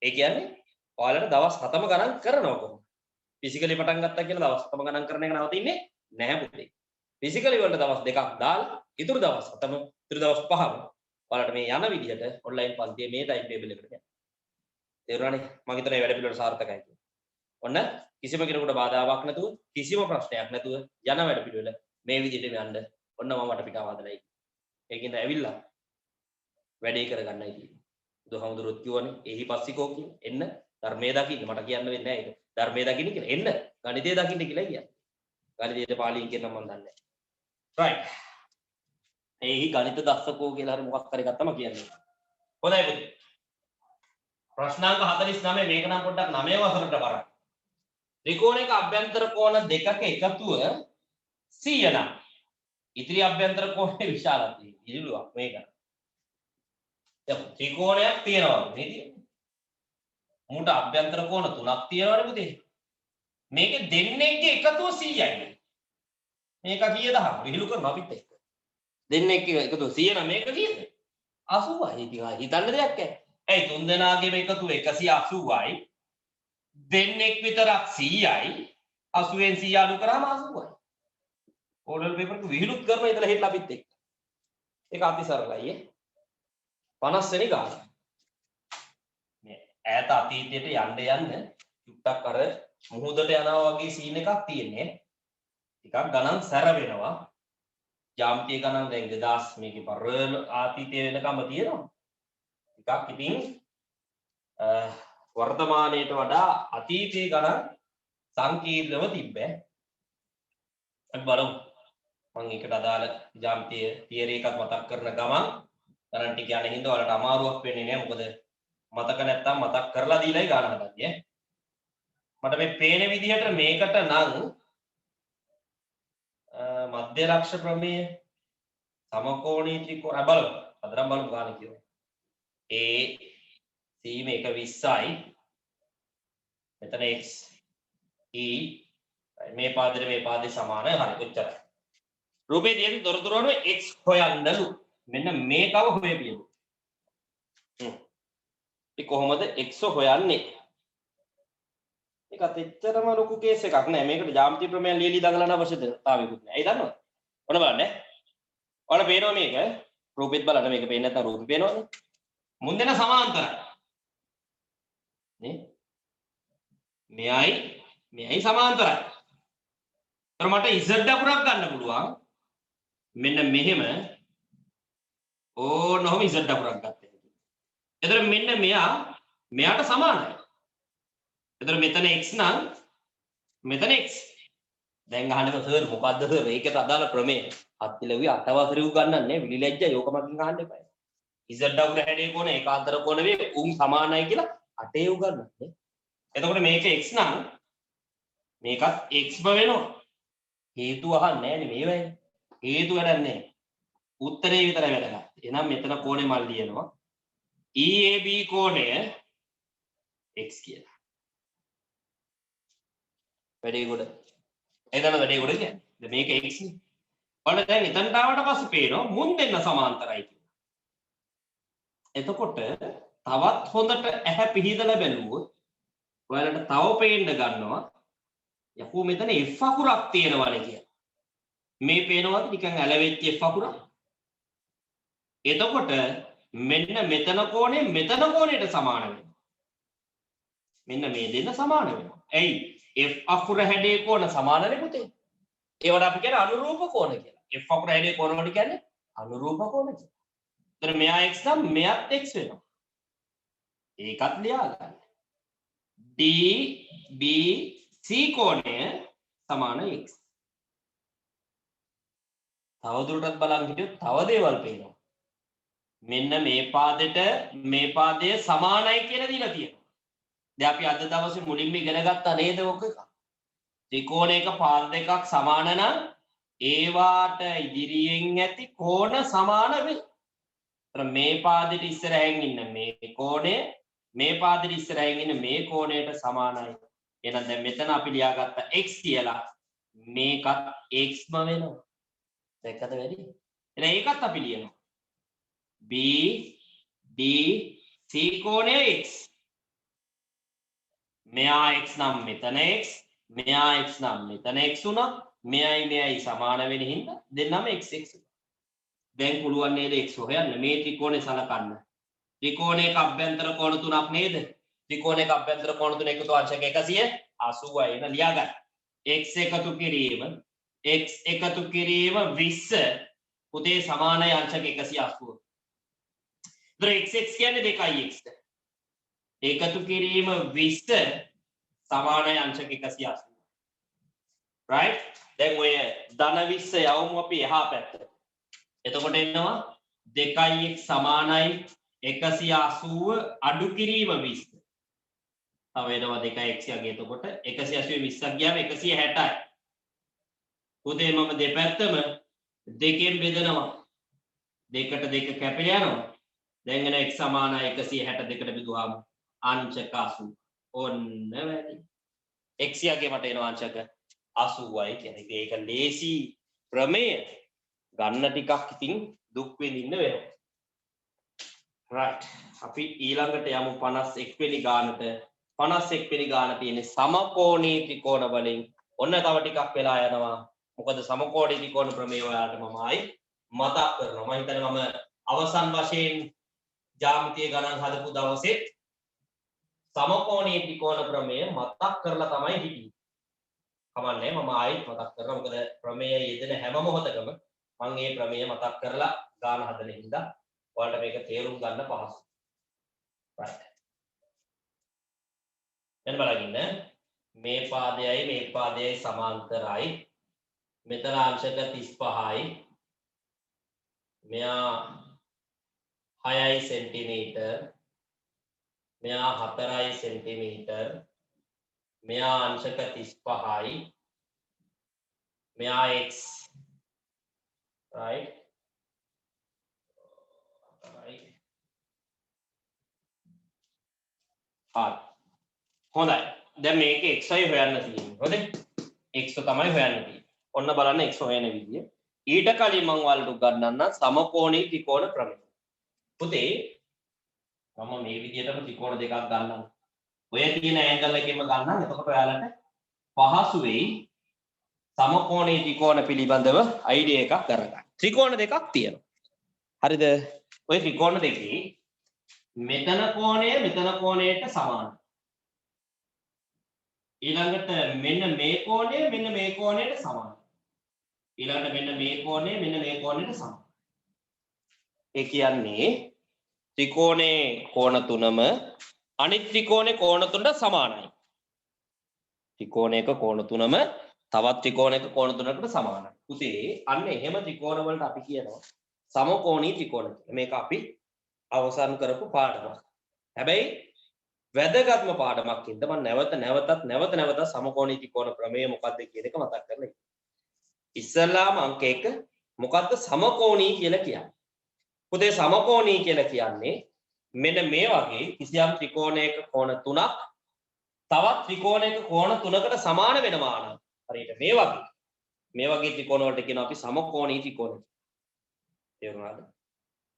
ඒ කියන්නේ ඔයාලට දවස් 7ම ගණන් කරනවා කොහොමද? ෆිසිකලි පටන් ගත්තා කියලා දවස් 7ම ගණන් කරන එක නවතින්නේ නැහැ පුතේ. ෆිසිකලි වලට දවස් දෙකක් දාලා ඉතුරු දවස් 7ම ඉතුරු දවස් 5ම ඔයාලට මේ යන විදිහට ඔන්ලයින් පන්තියේ මේ ටයිම් ටේබල් එකට යන්න. තේරුණානේ? මම හිතනවා මේ වැඩ පිළිවෙල සාර්ථකයි කියලා. ඔන්න කිසිම කෙනෙකුට බාධාවක් නැතුව කිසිම ප්‍රශ්නයක් නැතුව යන වැඩ පිළිවෙල මේ විදිහට යන්න ඔන්න මම වටපිටාව හදලා ඉන්නේ. ඒකින්ද ඇවිල්ලා වැඩේ කරගන්නයි කියන්නේ. බුදුහාමුදුරුවෝ කියවනේ එහි පස්සිකෝ කියන්නේ එන්න ධර්මයේ දකින්න මට කියන්න වෙන්නේ නැහැ ඒක. ධර්මයේ දකින්න කියලා එන්න ගණිතය දකින්න කියලා කියන්නේ. ගණිතයට පාලියෙන් කියන මම දන්නේ නැහැ. right. එහි ගණිත දස්සකෝ කියලා හරි මොකක් හරි එකක් තමයි කියන්නේ. හොඳයි පුතේ. ප්‍රශ්නාංක 49 මේක නම් පොඩ්ඩක් 9 වසරට බලන්න. ත්‍රිකෝණයක අභ්‍යන්තර කෝණ දෙකක එකතුව 100 නම් ඉතිරි අභ්‍යන්තර කෝණේ විශාලත්වය ඉරිලුවක් මේක. දැන් ත්‍රිකෝණයක් තියෙනවා නේද? මුට අභ්‍යන්තර කෝණ තුනක් තියෙනවනේ පුතේ. මේකේ දෙන්නෙක්ගේ එකතුව 100යි. මේක කීයද අහන්න විහිළු කරනවා අපිත් එක්ක. දෙන්නෙක්ගේ එකතුව 100 නම් මේක කීයද? 80යි. ඉතින් හිතන්න දෙයක් නැහැ. ඇයි තුන් දෙනාගේම එකතුව 180යි. දෙන්නෙක් විතරක් 100යි. 80ෙන් 100 අඩු කරාම 80යි. ඕඩල් පේපර් එක විහිළුත් කරනවා ඉතලා හිටලා අපිත් එක්ක. ඒක අති සරලයි ඈ. 50 වෙනි ගාන. මේ ඈත අතීතයට යන්න චුට්ටක් අර මුහුදට යනවා වගේ සීන් එකක් තියෙන්නේ. ටිකක් ගණන් සැර වෙනවා. ජ්‍යාමිතිය ගණන් දැන් 2000 මේකේ පරල අතීතයේ වෙනකම තියෙනවා. ටිකක් ඉතින් වර්තමානයට වඩා අතීතයේ ගණන් සංකීර්ණව තිබ්බේ. අපි බලමු. මම ඒකට අදාළ ජ්‍යාමිතිය තියරි එකක් මතක් කරන ගමන් ගණන් ටික යන හින්දා ඔයාලට අමාරුවක් වෙන්නේ නැහැ. මොකද මතක නැත්තම් මතක් කරලා දීලායි ගාන හදන්නේ. මට මේ පේන විදිහට මේකට නම් මධ්‍ය ලක්ෂ ප්‍රමේය සමකෝණී ත්‍රිකෝණ බලමු. අදරම් බලමු ගාන කියනවා. A C මේක 20යි. මෙතන x e මේ පාදේ සමානයි. හරි කොච්චරයි? රූපේ තියෙන තොරතුරු අනුව x හොයන්නලු. මෙන්න මේකව හොයපියමු. ඒ කොහොමද x හොයන්නේ? ඒකත් එච්චරම ලොකු කේස් එකක් නෑ. මේකට ජ්‍යාමිති ප්‍රමේය ලියලි දඟලන අවශ්‍යතාවයකුත් නෑ. ඒ දන්නවද? ඔන්න බලන්න. ඔයාලා පේනවා මේක. රූපෙත් බලන්න මේක පේන්නේ නැත්නම් රූපෙ පේනවනේ. මුන් දෙන සමාන්තරයි. නේ? මෙයයි සමාන්තරයි. ඒතර මට z අකුරක් ගන්න පුළුවන්. මෙන්න මෙහෙම ඕනෝම z අකුරක් ගත්තා. එතන මෙන්න මෙයාට සමානයි. එතන මෙතන x නම් මෙතන x. දැන් අහන්නකො සර් මොකද්ද සර් මේකට අදාළ ප්‍රමේය? අත්තිලුවේ අටවසරියු ගන්නන්නේ විලිලැජ්ජා යෝක මගින් අහන්න එපා. z අකුර හැඩේ කොන ඒකාන්තර කොන වේ උන් සමානයි කියලා අටේ උගන්නන්නේ. එතකොට මේක x නම් මේකත් xම වෙනවා. හේතුව අහන්නේ නැහැ නේ මේවයි. හේතු වැඩක් නැහැ. උත්තරේ විතරයි වැඩක්. එහෙනම් මෙතන කෝණේ මල් ලියනවා. EAB කෝණය x කියලා. වැඩේ ගොඩ. එතන වැඩේ ගොඩ කියන්නේ. දැන් මේක x නේ. ඔන්න දැන් එතනට ආවට පස්සේ පේනවා මුන් දෙන්න සමාන්තරයි කියලා. එතකොට තවත් හොඳට ඇහැ පිහිදලා බැලුවොත් ඔයාලට තව පේන්න ගන්නවා යකෝ මෙතන f අකුරක් තියෙනවනේ කියලා. මේ පේනවද නිකන් ඇලවෙච්ච f අකුරක්? එතකොට මෙන්න මෙතන කෝණය මෙතන කෝණයට සමාන වෙනවා. මෙන්න මේ දෙන්න සමාන වෙනවා. ඇයි? f අකුර හැඩේ කෝණ සමානනේ පුතේ. ඒවට අපි කියන්නේ අනුරූප කෝණ කියලා. f අකුර හැඩේ කෝණ වලට කියන්නේ අනුරූප කෝණ කියලා. එතන මෙයා x නම් මෙයාත් x වෙනවා. ඒකත් ලියා ගන්න. D B C කෝණය සමාන x. තවදුරටත් බලන් හිටියොත් තව දේවල් පේනවා. මෙන්න මේ පාදය සමානයි කියලා දීලා තියෙනවා. දැන් අපි අද දවසේ මුලින්ම ඉගෙන ගත්තා නේද ඔක එක. ත්‍රිකෝණයක පාද දෙකක් සමාන නම් ඒවාට ඉදිරියෙන් ඇති කෝණ සමාන වේ. මේ පාදෙට ඉස්සරහින් ඉන්න මේ කෝණය මේ පාදෙට ඉස්සරහින් ඉන්න මේ කෝණයට සමානයි. එහෙනම් දැන් මෙතන අපි ලියාගත්ත x කියලා මේකත් xම වෙනවා. දැක්කද වැඩි? එහෙනම් ඒකත් අපි ලියනවා. B D C කෝණය x. මෙයා x නම් මෙතන x, මෙයා x නම් මෙතන x උනා. මෙයයි සමාන වෙන හින්දා දෙන්නම x x. දැන් පුළුවන් නේද x හොයන්න මේ ත්‍රිකෝණය සලකන්න. ත්‍රිකෝණයක අභ්‍යන්තර කෝණ තුනක් නේද? ත්‍රිකෝණයක අභ්‍යන්තර කෝණ තුන එකතු අංශක 180යි එන ලියා ගන්න. x එකතු කිරීම 20 පුතේ සමානයි අංශක 180. x කියන්නේ 2x. එකතු කිරීම 20 සමානයි අංශක 180. right? දැන් ඔය ධන 20 යවමු අපි එහා පැත්තට. එතකොට එනවා 2x සමානයි 180 අඩු කිරීම 20. තව එනවා 2x යගේ එතකොට 180 20ක් ගියාම 160යි. පුතේ මම දෙපැත්තම දෙකෙන් බෙදනවා. දෙකට දෙක කැපිලා යනවා. දැන් එන x සමානයි 162කට බෙදුවාම අංශක 80. ඔන්න වැඩි. x යගේ මට එනවා අංශක 80යි කියන්නේ. ඒක ලේසි ප්‍රමේය. ගන්න ටිකක් ඉතින් දුක් විඳින්න වෙනවා. right. අපි ඊළඟට යමු 51 වෙනි ගානට. 51 වෙනි ගාන තියෙන්නේ සමකෝණී ත්‍රිකෝණ වලින්. ඔන්න තව ටිකක් වෙලා යනවා. මොකද සමකෝණී ත්‍රිකෝණ ප්‍රමේය ඔයාලට මම ආයි මතක් කරනවා. මම හිතන්නේ මම අවසන් වශයෙන් ජ්‍යාමිතිය ගණන් හදපු දවසේ සමකෝණී ත්‍රිකෝණ ප්‍රමේය මතක් කරලා තමයි හිටියේ. කමන්නේ මම ආයි මතක් කරනවා. මොකද ප්‍රමේය යෙදෙන හැම මොහොතකම මම මේ ප්‍රමේය මතක් කරලා ගාන හදන හින්දා ඔයාලට මේක තේරුම් ගන්න පහසුයි. right. දැන් බලන්න මේ පාදයයි සමාන්තරයි. මෙතන අංශක 35යි. මෙයා 6යි සෙන්ටිමීටර්. මෙයා 4යි සෙන්ටිමීටර්. මෙයා අංශක 35යි. මෙයා x right. හොඳයි. දැන් මේකේ x යි හොයන්න තියෙන්නේ. හොඳයි. x තමයි හොයන්න තියෙන්නේ. ඔන්න බලන්න x හොයන විදිය. ඊට කලින් මම ඔයාලට උගන්වන්න සමකෝණී ත්‍රිකෝණ ප්‍රමේය. පුතේ මම මේ විදියටම ත්‍රිකෝණ දෙකක් ගන්නම්. ඔය තියෙන ඇන්ගල් එකෙන්ම ගන්නම්. එතකොට ඔයාලට පහසු වෙයි සමකෝණී ත්‍රිකෝණ පිළිබඳව අයිඩියා එකක් ගන්න. ත්‍රිකෝණ දෙකක් තියෙනවා. හරිද? ඔය ත්‍රිකෝණ දෙකේ මෙතන කෝණයට සමානයි. ඊළඟට මෙන්න මේ කෝණයට සමානයි. ඊළඟට මෙන්න මේ කෝණයට සමානයි. ඒ කියන්නේ ත්‍රිකෝණේ කෝණ තුනම අනිත් ත්‍රිකෝණේ කෝණ තුනට සමානයි. ත්‍රිකෝණයක කෝණ තුනම තවත් ත්‍රිකෝණයක කෝණ තුනකට සමානයි. පුතේ අන්න එහෙම ත්‍රිකෝණ වලට අපි කියනවා සමකෝණී ත්‍රිකෝණ කියලා. මේක අපි අවසන් කරපු පාඩමක්. හැබැයි වැදගත්ම පාඩමක් ඉද මම නැවතත් සමකෝණී ත්‍රිකෝණ ප්‍රමේය මොකක්ද කියන එක මතක් කරලා ඉන්න. ඉස්සල්ලාම අංක 1 මොකද්ද සමකෝණී කියලා කියන්නේ? පුතේ සමකෝණී කියලා කියන්නේ මෙන්න මේ වගේ කිසියම් ත්‍රිකෝණයක කෝණ තුනක් තවත් ත්‍රිකෝණයක කෝණ තුනකට සමාන වෙනවා නම් හරියට මේ වගේ ත්‍රිකෝණ වලට කියනවා අපි සමකෝණී ත්‍රිකෝණ. තේරුණාද?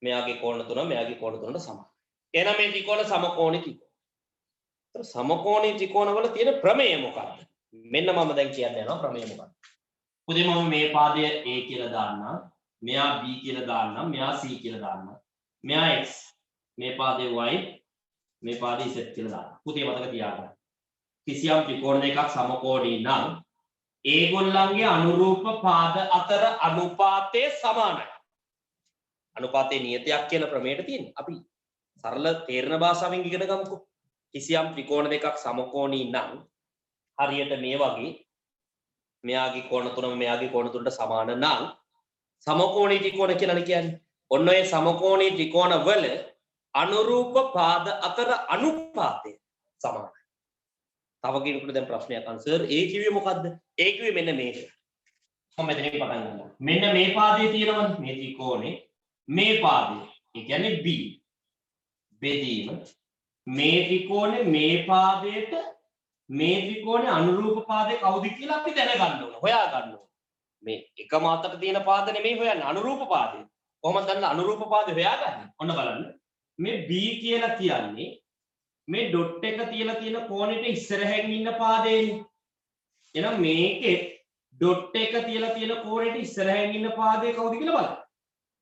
මෙයාගේ කෝණ තුන මෙයාගේ කෝණ තුනට සමාන. එහෙනම් මේ ත්‍රිකෝණ සමකෝණී ත්‍රිකෝණ. සමකෝණී ත්‍රිකෝණ වල තියෙන ප්‍රමේය මොකක්ද? මෙන්න මම දැන් කියන්න යනවා ප්‍රමේය මොකක්ද? පුතේ මම මේ පාදය A කියලා දාන්නම්. මෙයා B කියලා දාන්නම්. මෙයා C කියලා දාන්නම්. මෙයා X. මේ පාදේ Y. මේ පාදේ Z කියලා දාන්නම්. පුතේ මතක තියාගන්න. කිසියම් ත්‍රිකෝණ දෙකක් සමකෝණී නම් ඒගොල්ලන්ගේ අනුරූප පාද අතර අනුපාතය සමානයි. අනුපාතයේ නියතයක් කියන ප්‍රමේයට තියෙන්නේ. අපි සරල තේරෙන භාෂාවෙන් ඉගෙන ගමුකෝ. කිසියම් ත්‍රිකෝණ දෙකක් සමකෝණී නම් හරියට මේ වගේ මෙයාගේ කෝණ තුනම මෙයාගේ කෝණ තුනට සමාන නම් සමකෝණී ත්‍රිකෝණ කියලා කියන්නේ. ඔන්න ඔය සමකෝණී ත්‍රිකෝණ වල අනුරූප පාද අතර අනුපාතය සමානයි. තව කෙනෙකුට දැන් ප්‍රශ්නයක් අහන්න සර් ඒ කිව්වේ මොකද්ද? ඒ කිව්වේ මෙන්න මේක. මම මෙතනින් පටන් ගන්නවා. මෙන්න මේ පාදයේ තියෙනවනේ මේ ත්‍රිකෝණේ මේ පාදය. ඒ කියන්නේ B. බෙදීම මේ ත්‍රිකෝණේ මේ පාදයට මේ ත්‍රිකෝණේ අනුරූප පාදේ කවුද කියලා අපි දැනගන්න ඕන. හොයා ගන්න ඕන. මේ එකම අතට තියෙන පාද නෙමෙයි හොයන්නේ අනුරූප පාදේ. කොහොමද දන්න අනුරූප පාදේ හොයාගන්නේ? ඔන්න බලන්න. මේ B කියලා කියන්නේ මේ ඩොට් එක තියලා තියෙන කෝණෙට ඉස්සරහින් ඉන්න පාදේනේ. එහෙනම් මේකේ ඩොට් එක තියලා තියෙන කෝණෙට ඉස්සරහින් ඉන්න පාදේ කවුද කියලා බලන්න.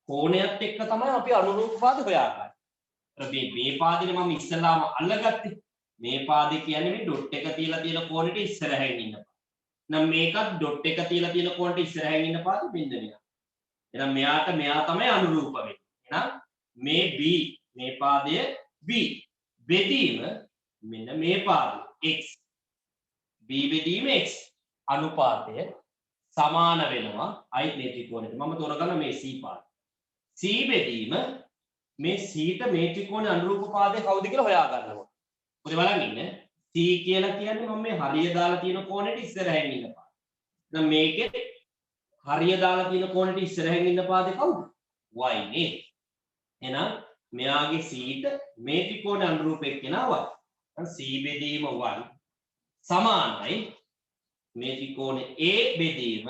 කෝණයත් එක්ක තමයි අපි අනුරූප පාද හොයාගන්නේ. මේ පාදෙනේ මම ඉස්සලාම අල්ලගත්තේ. මේ පාදේ කියන්නේ මේ ඩොට් එක තියලා තියෙන කෝණෙට ඉස්සරහින් ඉන්න පාද. නම් මේකත් ඩොට් එක තියලා තියෙන කෝණෙට ඉස්සරහින් ඉන්න පාද මෙන්න මෙයා. එහෙනම් මෙයා තමයි අනුරූප වෙන්නේ. එහෙනම් මේ B මේ පාදය B බෙදීම මෙන්න මේ පාදය x B බෙදීම x අනුපාතය සමාන වෙනවා i මේ ත්‍රිකෝණයට. මම තෝරගන්න මේ C පාදය. C බෙදීම මේ C ට මේ ත්‍රිකෝණේ අනුරූප පාදය කවුද කියලා හොයා ගන්නවා. මොකද බලන්න ඉන්න C කියලා කියන්නේ මම මේ හරිය දාලා තියෙන කෝණයට ඉස්සරහින් ඉන්න පාද. දැන් මේකේ හරිය දාලා තියෙන කෝණයට ඉස්සරහින් ඉන්න පාදේ කවුද? y නේ. එහෙනම් මෙයාගේ C ට මේ ත්‍රිකෝණේ අනුරූප එක්කෙනා y. දැන් C බෙදීම y සමානයි මේ ත්‍රිකෝණේ A බෙදීම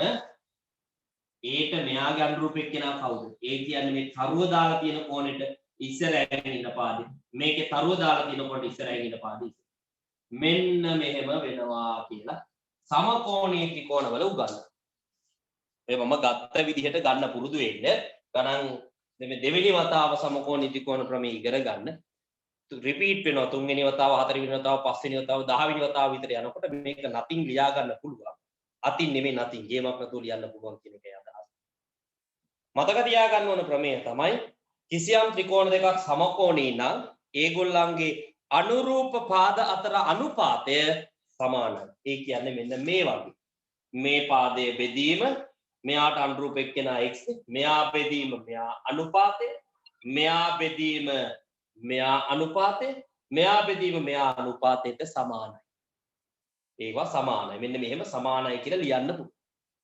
ඒට මෙයාගේ අනුරූප එක්කෙනා කවුද? ඒ කියන්නේ මේ තරුව දාලා තියෙන කෝණයට ඉස්සරහින් ඉන්න පාදේ. මේකේ තරුව දාලා තියෙන කෝණයට ඉස්සරහින් ඉන්න පාදේ. මෙන්න මෙහෙම වෙනවා කියලා සමකෝණීය ත්‍රිකෝණවල උගන්වනවා. මේ මම ගත්ත විදිහට ගන්න පුරුදු වෙන්න. ගණන් මේ දෙවෙනි වතාව සමකෝණීය ත්‍රිකෝණ ප්‍රමේය ඉගෙන ගන්න. රිපීට් වෙනවා තුන්වෙනි වතාව, හතරවෙනි වතාව, පස්වෙනි වතාව, 10 වෙනි වතාව විතර යනකොට මේක නතින් ලියා ගන්න පුළුවන්. අතින් නෙමෙයි නතින් ගේමක් නැතුව ලියන්න පුළුවන් කියන එකයි අදහස. මතක තියාගන්න ඕන ප්‍රමේය තමයි කිසියම් ත්‍රිකෝණ දෙකක් සමකෝණී නම් ඒගොල්ලන්ගේ අනුරූප පාද අතර අනුපාතය සමානයි. ඒ කියන්නේ මෙන්න මේ වගේ. මේ පාදයේ බෙදීම මෙයාට අනුරූප එක්කෙනා x, මෙයා බෙදීම මෙයා අනුපාතය, මෙයා බෙදීම මෙයා අනුපාතය, මෙයා බෙදීම මෙයා අනුපාතයට සමානයි. ඒවා සමානයි. මෙන්න මෙහෙම සමානයි කියලා ලියන්න පුළුවන්.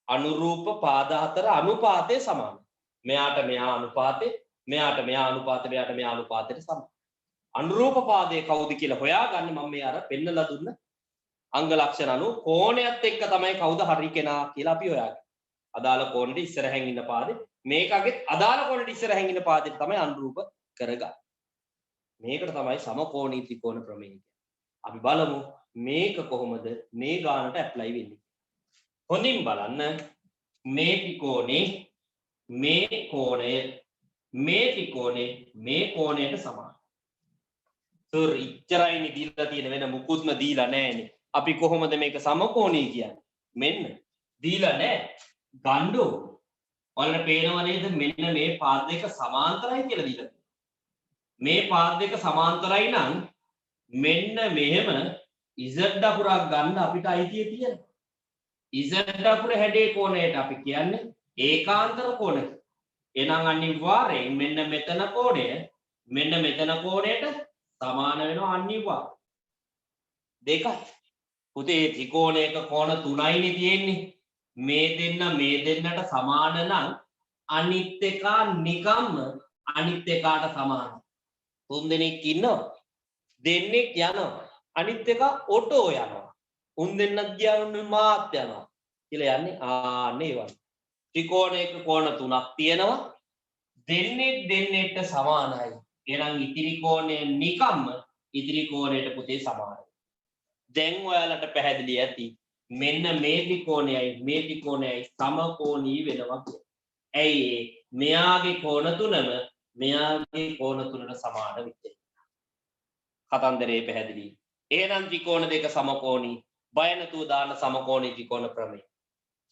අනුරූප පාද අතර අනුපාතය සමානයි. මෙයාට මෙයා අනුපාතය, මෙයාට මෙයා අනුපාතය, මෙයාට මෙයා අනුපාතයට සමානයි. අනුරූප පාදයේ කවුද කියලා හොයාගන්න මම මේ අර පෙන්නලා දුන්න අංග ලක්ෂණ අනුව කෝණයත් එක්ක තමයි කවුද හරි කෙනා කියලා අපි හොයාගන්නේ. අදාළ කෝණෙට ඉස්සරහින් ඉන්න පාදේ මේකගෙත් අදාළ කෝණෙට ඉස්සරහින් ඉන්න පාදෙට තමයි අනුරූප කරගන්නේ. මේකට තමයි සමකෝණී ත්‍රිකෝණ ප්‍රමේය කියන්නේ. අපි බලමු මේක කොහොමද මේ ගානට ඇප්ලයි වෙන්නේ. හොඳින් බලන්න මේ ත්‍රිකෝණේ මේ කෝණය මේ ත්‍රිකෝණේ මේ කෝණයට සමානයි. ඉච්චරයිනේ දීලා තියෙන වෙන මුකුත්ම දීලා නැහැනේ. අපි කොහොමද මේක සමකෝණී කියන්නේ? මෙන්න දීලා නැහැ. ගණ්ඩෝ ඔයාලට පේනව නේද මෙන්න මේ පාද දෙක සමාන්තරයි කියලා දීලා තියෙනවා. මේ පාද දෙක සමාන්තරයි නම් මෙන්න මෙහෙම z අකුරක් ගන්න අපිට අයිතිය තියෙනවා. z අකුර හැඩේ කෝණයට අපි කියන්නේ ඒකාන්තර කෝණය. එහෙනම් අනිවාර්යෙන් මෙන්න මෙතන කෝණය මෙන්න මෙතන කෝණයට සමාන වෙනවා අනිවාර්ය. දෙකයි. පුතේ ත්‍රිකෝණයක කෝණ 3යිනේ තියෙන්නේ. මේ දෙන්නට සමාන නම් අනිත් එක නිකම්ම අනිත් එකාට සමානයි. තුන් දෙනෙක් ඉන්නවා. දෙන්නෙක් යනවා. අනිත් එක ඔටෝ යනවා. උන් දෙන්නක් ගියාම මාත් යනවා. කියලා යන්නේ ආන්නේ වගේ. ත්‍රිකෝණයක කෝණ 3ක් තියෙනවා. දෙන්නෙට සමානයි. එහෙනම් ඉතිරි කෝණය නිකම්ම ඉතිරි කෝණයට පුතේ සමානයි. දැන් ඔයාලට පැහැදිලි ඇති මෙන්න මේ ත්‍රිකෝණයයි සමකෝණී වෙනවා කියන්නේ. ඇයි මෙයාගේ කෝණ තුනම මෙයාගේ කෝණ තුනට සමාන වෙන්නේ. කතන්දරේ පැහැදිලි. එහෙනම් ත්‍රිකෝණ දෙක සමකෝණී බය නැතුව දාන සමකෝණී ත්‍රිකෝණ ප්‍රමේය.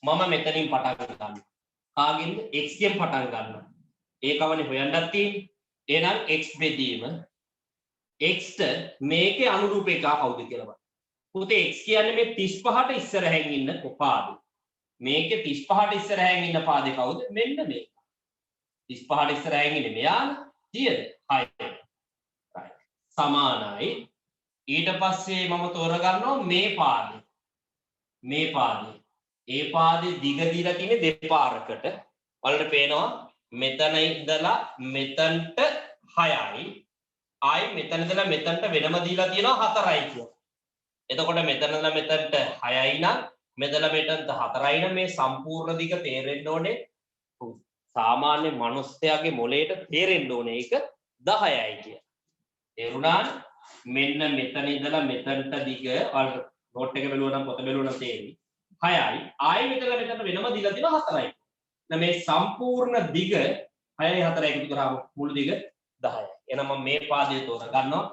මම මෙතනින් පටන් ගන්නවා. කාගෙන්ද x ගෙන් පටන් ගන්නවා. ඒකවනේ හොයන්නත් තියෙන්නේ. එහෙනම් x බෙදීම x ට මේකේ අනුරූප එක කවුද කියලා බලන්න. පුතේ x කියන්නේ මේ 35ට ඉස්සරහින් ඉන්න පාදේ. මේකේ 35ට ඉස්සරහින් ඉන්න පාදේ කවුද? මෙන්න මේක. 35ට ඉස්සරහින් ඉන්නේ මෙයානේ. 100ද? 6. right. සමානයි. ඊට පස්සේ මම තෝරගන්නවා මේ පාදේ. මේ පාදේ. ඒ පාදේ දිග දීලා තියෙන්නේ දෙපාරකට. ඔයාලට පේනවා මෙතන ඉඳලා මෙතනට 6යි. ආයි මෙතන ඉඳලා මෙතනට වෙනම දීලා තියෙනවා 4යි කියලා. එතකොට මෙතන ඉඳලා මෙතනට 6යි නම් මෙතන මෙතනට 4යි නම් මේ සම්පූර්ණ දිග තේරෙන්න ඕනේ. සාමාන්‍ය මිනිස්යාගේ මොළයට තේරෙන්න ඕනේ ඒක 10යි කියලා. තේරුණාද? මෙන්න මෙතන ඉඳලා මෙතනට දිග ඔයාලට නෝට් එක බැලුවා නම් පොත බැලුවා නම් තේරෙයි. 6යි. ආයි මෙතන වෙනම දීලා තියෙනවා 4යි. මේ සම්පූර්ණ දිග 6යි 4යි එකතු කරාම මුළු දිග 10යි. එහෙනම් මම මේ පාදය තෝර ගන්නවා.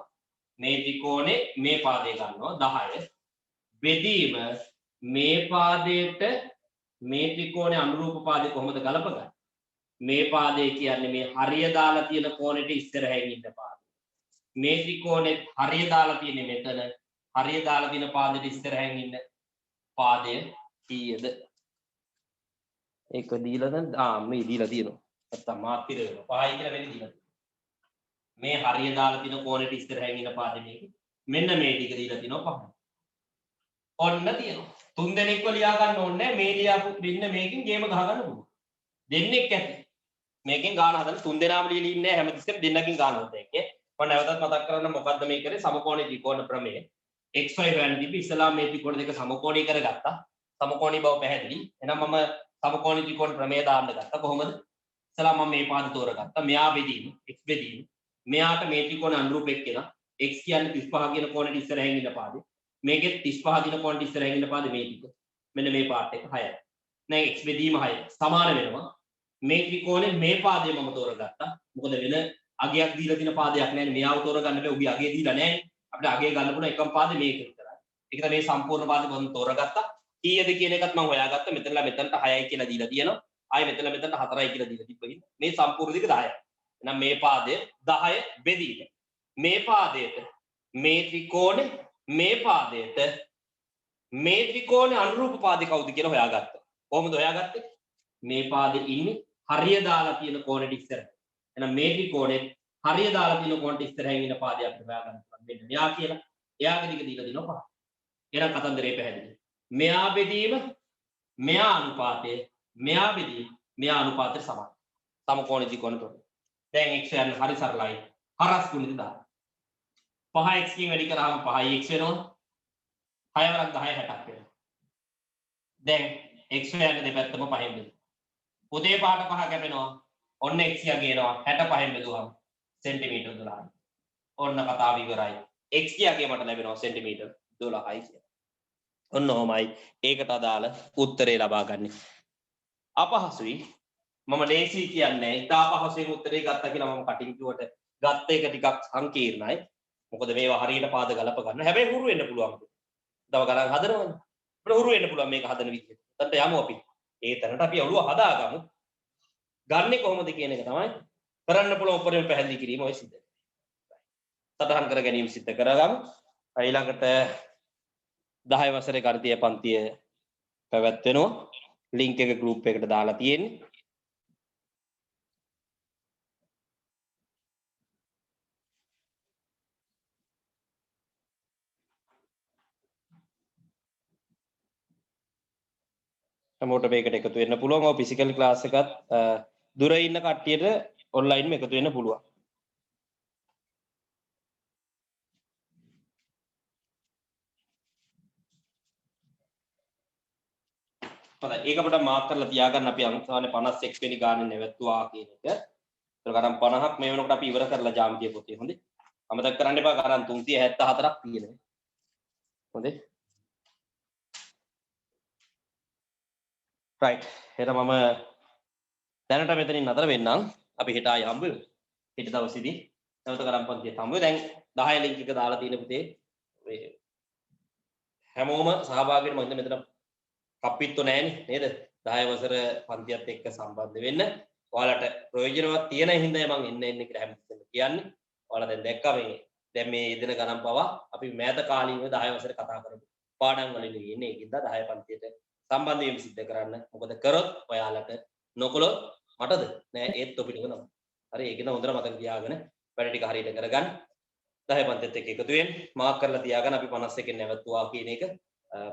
මේ ත්‍රිකෝණේ මේ පාදය ගන්නවා 10. බෙදීම මේ පාදයට මේ ත්‍රිකෝණේ අනුරූප පාදේ කොහොමද ගලපගන්නේ? මේ පාදය කියන්නේ මේ හරිය දාලා තියෙන කෝණෙට ඉස්සරහින් ඉන්න පාදය. මේ ත්‍රිකෝණේ හරිය දාලා තියෙන්නේ මෙතන. හරිය දාලා තියෙන පාදෙට ඉස්සරහින් ඉන්න පාදය කීයද? ඒක දීලා දැන් මේ දීලා තියෙනවා. නැත්තම් මාත්‍ර වෙනවා. 5යි කියලා වෙන්නේ දීලා. මේ හරිය දාලා තියෙන කෝණෙට ඉස්සරහින් ඉන්න පාදෙ මේක. මෙන්න මේ ටික දීලා තිනවා 5. ඔන්න තියෙනවා. තුන් දෙනෙක්ව ලියා ගන්න ඕනේ මේ ලියාපු දෙන්න මේකෙන් ගේම ගහ ගන්න පුළුවන්. දෙන්නෙක් ඇති. මේකෙන් ගාන හදන්න තුන් දෙනාම ලියලා ඉන්නේ හැමතිස්සෙම දෙන්නකින් ගාන හොත එකේ. මම නැවතත් මතක් කරන්න මොකද්ද මේ කරේ සමකෝණී ත්‍රිකෝණ ප්‍රමේය. xy හොයන්න තිබි ඉස්සලා මේ ත්‍රිකෝණ දෙක සමකෝණී කරගත්තා. සමකෝණී බව පැහැදිලි. එහෙනම් මම සමකෝණී ත්‍රිකෝණ ප්‍රමේය දාන්න ගත්තා. කොහොමද? ඉස්සලා මම මේ පාද තෝරගත්තා. මෙයා බෙදීම x බෙදීම. මෙයාට මේ ත්‍රිකෝණ අනුරූප එක්කෙනා x කියන්නේ 35 කියන කෝණෙට ඉස්සරහින් ඉන්න පාදේ. මේකෙත් 35 දින කෝණෙට ඉස්සරහින් ඉන්න පාදේ මේ ටික. මෙන්න මේ පාර්ට් එක 6යි. දැන් x බෙදීම 6 සමාන වෙනවා. මේ ත්‍රිකෝණේ මේ පාදය මම තෝරගත්තා. මොකද වෙන අගයක් දීලා තියෙන පාදයක් නැහැ නේ. මෙයාව තෝරගන්න බෑ. උගේ අගය දීලා නැහැ. අපිට අගය ගන්න පුළුවන් එකම පාදේ මේක විතරයි. ඒක තමයි මේ සම්පූර්ණ පාදේ මම තෝරගත්තා. කීයද කියන එකත් මම හොයාගත්තා. මෙතනලා මෙතනට 6යි කියලා දීලා තියෙනවා. ආයෙ මෙතනලා මෙතනට 4යි කියලා දීලා තිබ්බකින් මේ සම්පූර්ණ දිග 10යි. එහෙනම් මේ පාදය 10 බෙදීම. මේ පාදයට මේ ත්‍රිකෝණේ මේ පාදයට මේ ත්‍රිකෝණේ අනුරූප පාදේ කවුද කියලා හොයාගත්තා. කොහොමද හොයාගත්තේ? මේ පාදේ ඉන්නේ හරිය දාලා තියෙන කෝණෙට ඉස්සරහ. එහෙනම් මේ ත්‍රිකෝණේ හරිය දාලා තියෙන කෝණෙට ඉස්සරහින් ඉන්න පාදය අපිට හොයාගන්න පුළුවන්. මෙන්න මෙයා කියලා. එයාගේ දිග දීලා දිනවා 5. එහෙනම් කතන්දරේ පැහැදිලි. මෙයා බෙදීම මෙයා අනුපාතය මෙයා බෙදීම මෙයා අනුපාතයට සමානයි. සමකෝණී ත්‍රිකෝණ ප්‍රමේය. දැන් x යන හරි සරලයි. හරස් ගුණිත දාන්න. 5x කින් වැඩි කරාම 5x වෙනවා. 6 වරක් 10 60ක් වෙනවා. දැන් x යන දෙපැත්තම 5න් බෙදුවා. උදේ පාට 5 කැපෙනවා. ඔන්න x යගේනවා 65න් බෙදුවාම සෙන්ටිමීටර් 12යි. ඔන්න කතාව ඉවරයි. x යගේ මට ලැබෙනවා සෙන්ටිමීටර් 12යි කියලා. ඔන්න ඔහමයි ඒකට අදාළ උත්තරේ ලබා ගන්න. අපහසුයි. මම ලේසි කියන්නේ ඉතා පහසුවෙන් උත්තරේ ගත්තා කියලා මම කටින් කිව්වට ගත්ත එක ටිකක් සංකීර්ණයි. මොකද මේවා හරියට පාද ගලප ගන්න. හැබැයි හුරු වෙන්න පුළුවන්. තව ගණන් හදනවනේ. අපිට හුරු වෙන්න පුළුවන් මේක හදන විදිහට. එතනට යමු අපි. ඒ තැනට අපි ඔළුව හදාගමු. ගන්නෙ කොහොමද කියන එක තමයි කරන්න පුළුවන් උපරිම පැහැදිලි කිරීම ඔය සිද්ධ. සටහන් කර ගැනීම සිද්ධ කරගමු. ඊළඟට 10 වසරේ ගණිතීය පන්තිය පැවැත්වෙනවා. ලින්ක් එක ගෲප් එකකට දාලා තියෙන්නේ. හැමෝටම මේකට එකතු වෙන්න පුළුවන්. ඔය ෆිසිකල් ක්ලාස් එකත් දුර ඉන්න කට්ටියට ඔන්ලයින්ම එකතු වෙන්න පුළුවන්. හොඳයි. ඒක අපිට මාක් කරලා තියාගන්න අපි අනුසාරනේ 51 වෙනි ගානේ නැවතුවා කියන එක. ඒතර ගණන් 50ක් මේ වෙනකොට අපි ඉවර කරලා ජ්‍යාමිතිය පොතේ. හොඳේ. අමතක කරන්න එපා ගණන් 374ක් තියෙනවා. හොඳේ. right. එහෙනම් මම දැනට මෙතනින් නතර වෙන්නම්. අපි හෙට ආයෙ හම්බ වෙමු. හෙට දවසේදී නැවත ගණන් පන්තියට හම්බ වෙමු. දැන් 10 ලින්ක් එක දාලා තියෙන පුතේ. මේ හැමෝම සහභාගී වෙන්න මම මෙතන කප්පිත්තු නැහැනේ නේද? 10 වසර පන්තියත් එක්ක සම්බන්ධ වෙන්න. ඔයාලට ප්‍රයෝජනවත් තියෙන හින්දා මම එන්න කියලා හැමතිස්සෙම කියන්නේ. ඔයාලා දැන් දැක්කා මේ දැන් මේ යෙදෙන ගණන් පවා අපි මෑත කාලීනව 10 වසරේ කතා කරමු. පාඩම් වලින් ඉන්නේ ඒකින්ද 10 පන්තියට සම්බන්ධ වීම සිද්ධ කරන්න. මොකද කරොත් ඔයාලට නොකළොත් මටද නෑ ඒත් ඔපිටක නම. හරි ඒකෙන් හොඳට මතක තියාගෙන වැඩ ටික හරියට කරගන්න. 10 පන්තියත් එක්ක එකතු වෙන්න මාක් කරලා තියාගන්න අපි 51 නැවතුවා කියන එක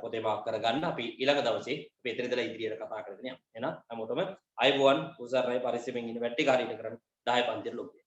පොතේ මාක් කරගන්න. අපි ඊළඟ දවසේ අපි එතන ඉඳලා ඉදිරියට කතා කරගෙන යමු. එහෙනම් හැමෝටම අයබෝවන් උසාරයි පරිස්සමෙන් ඉන්න වැඩ ටික හරියට කරන්න 10 පන්තියට ලොකු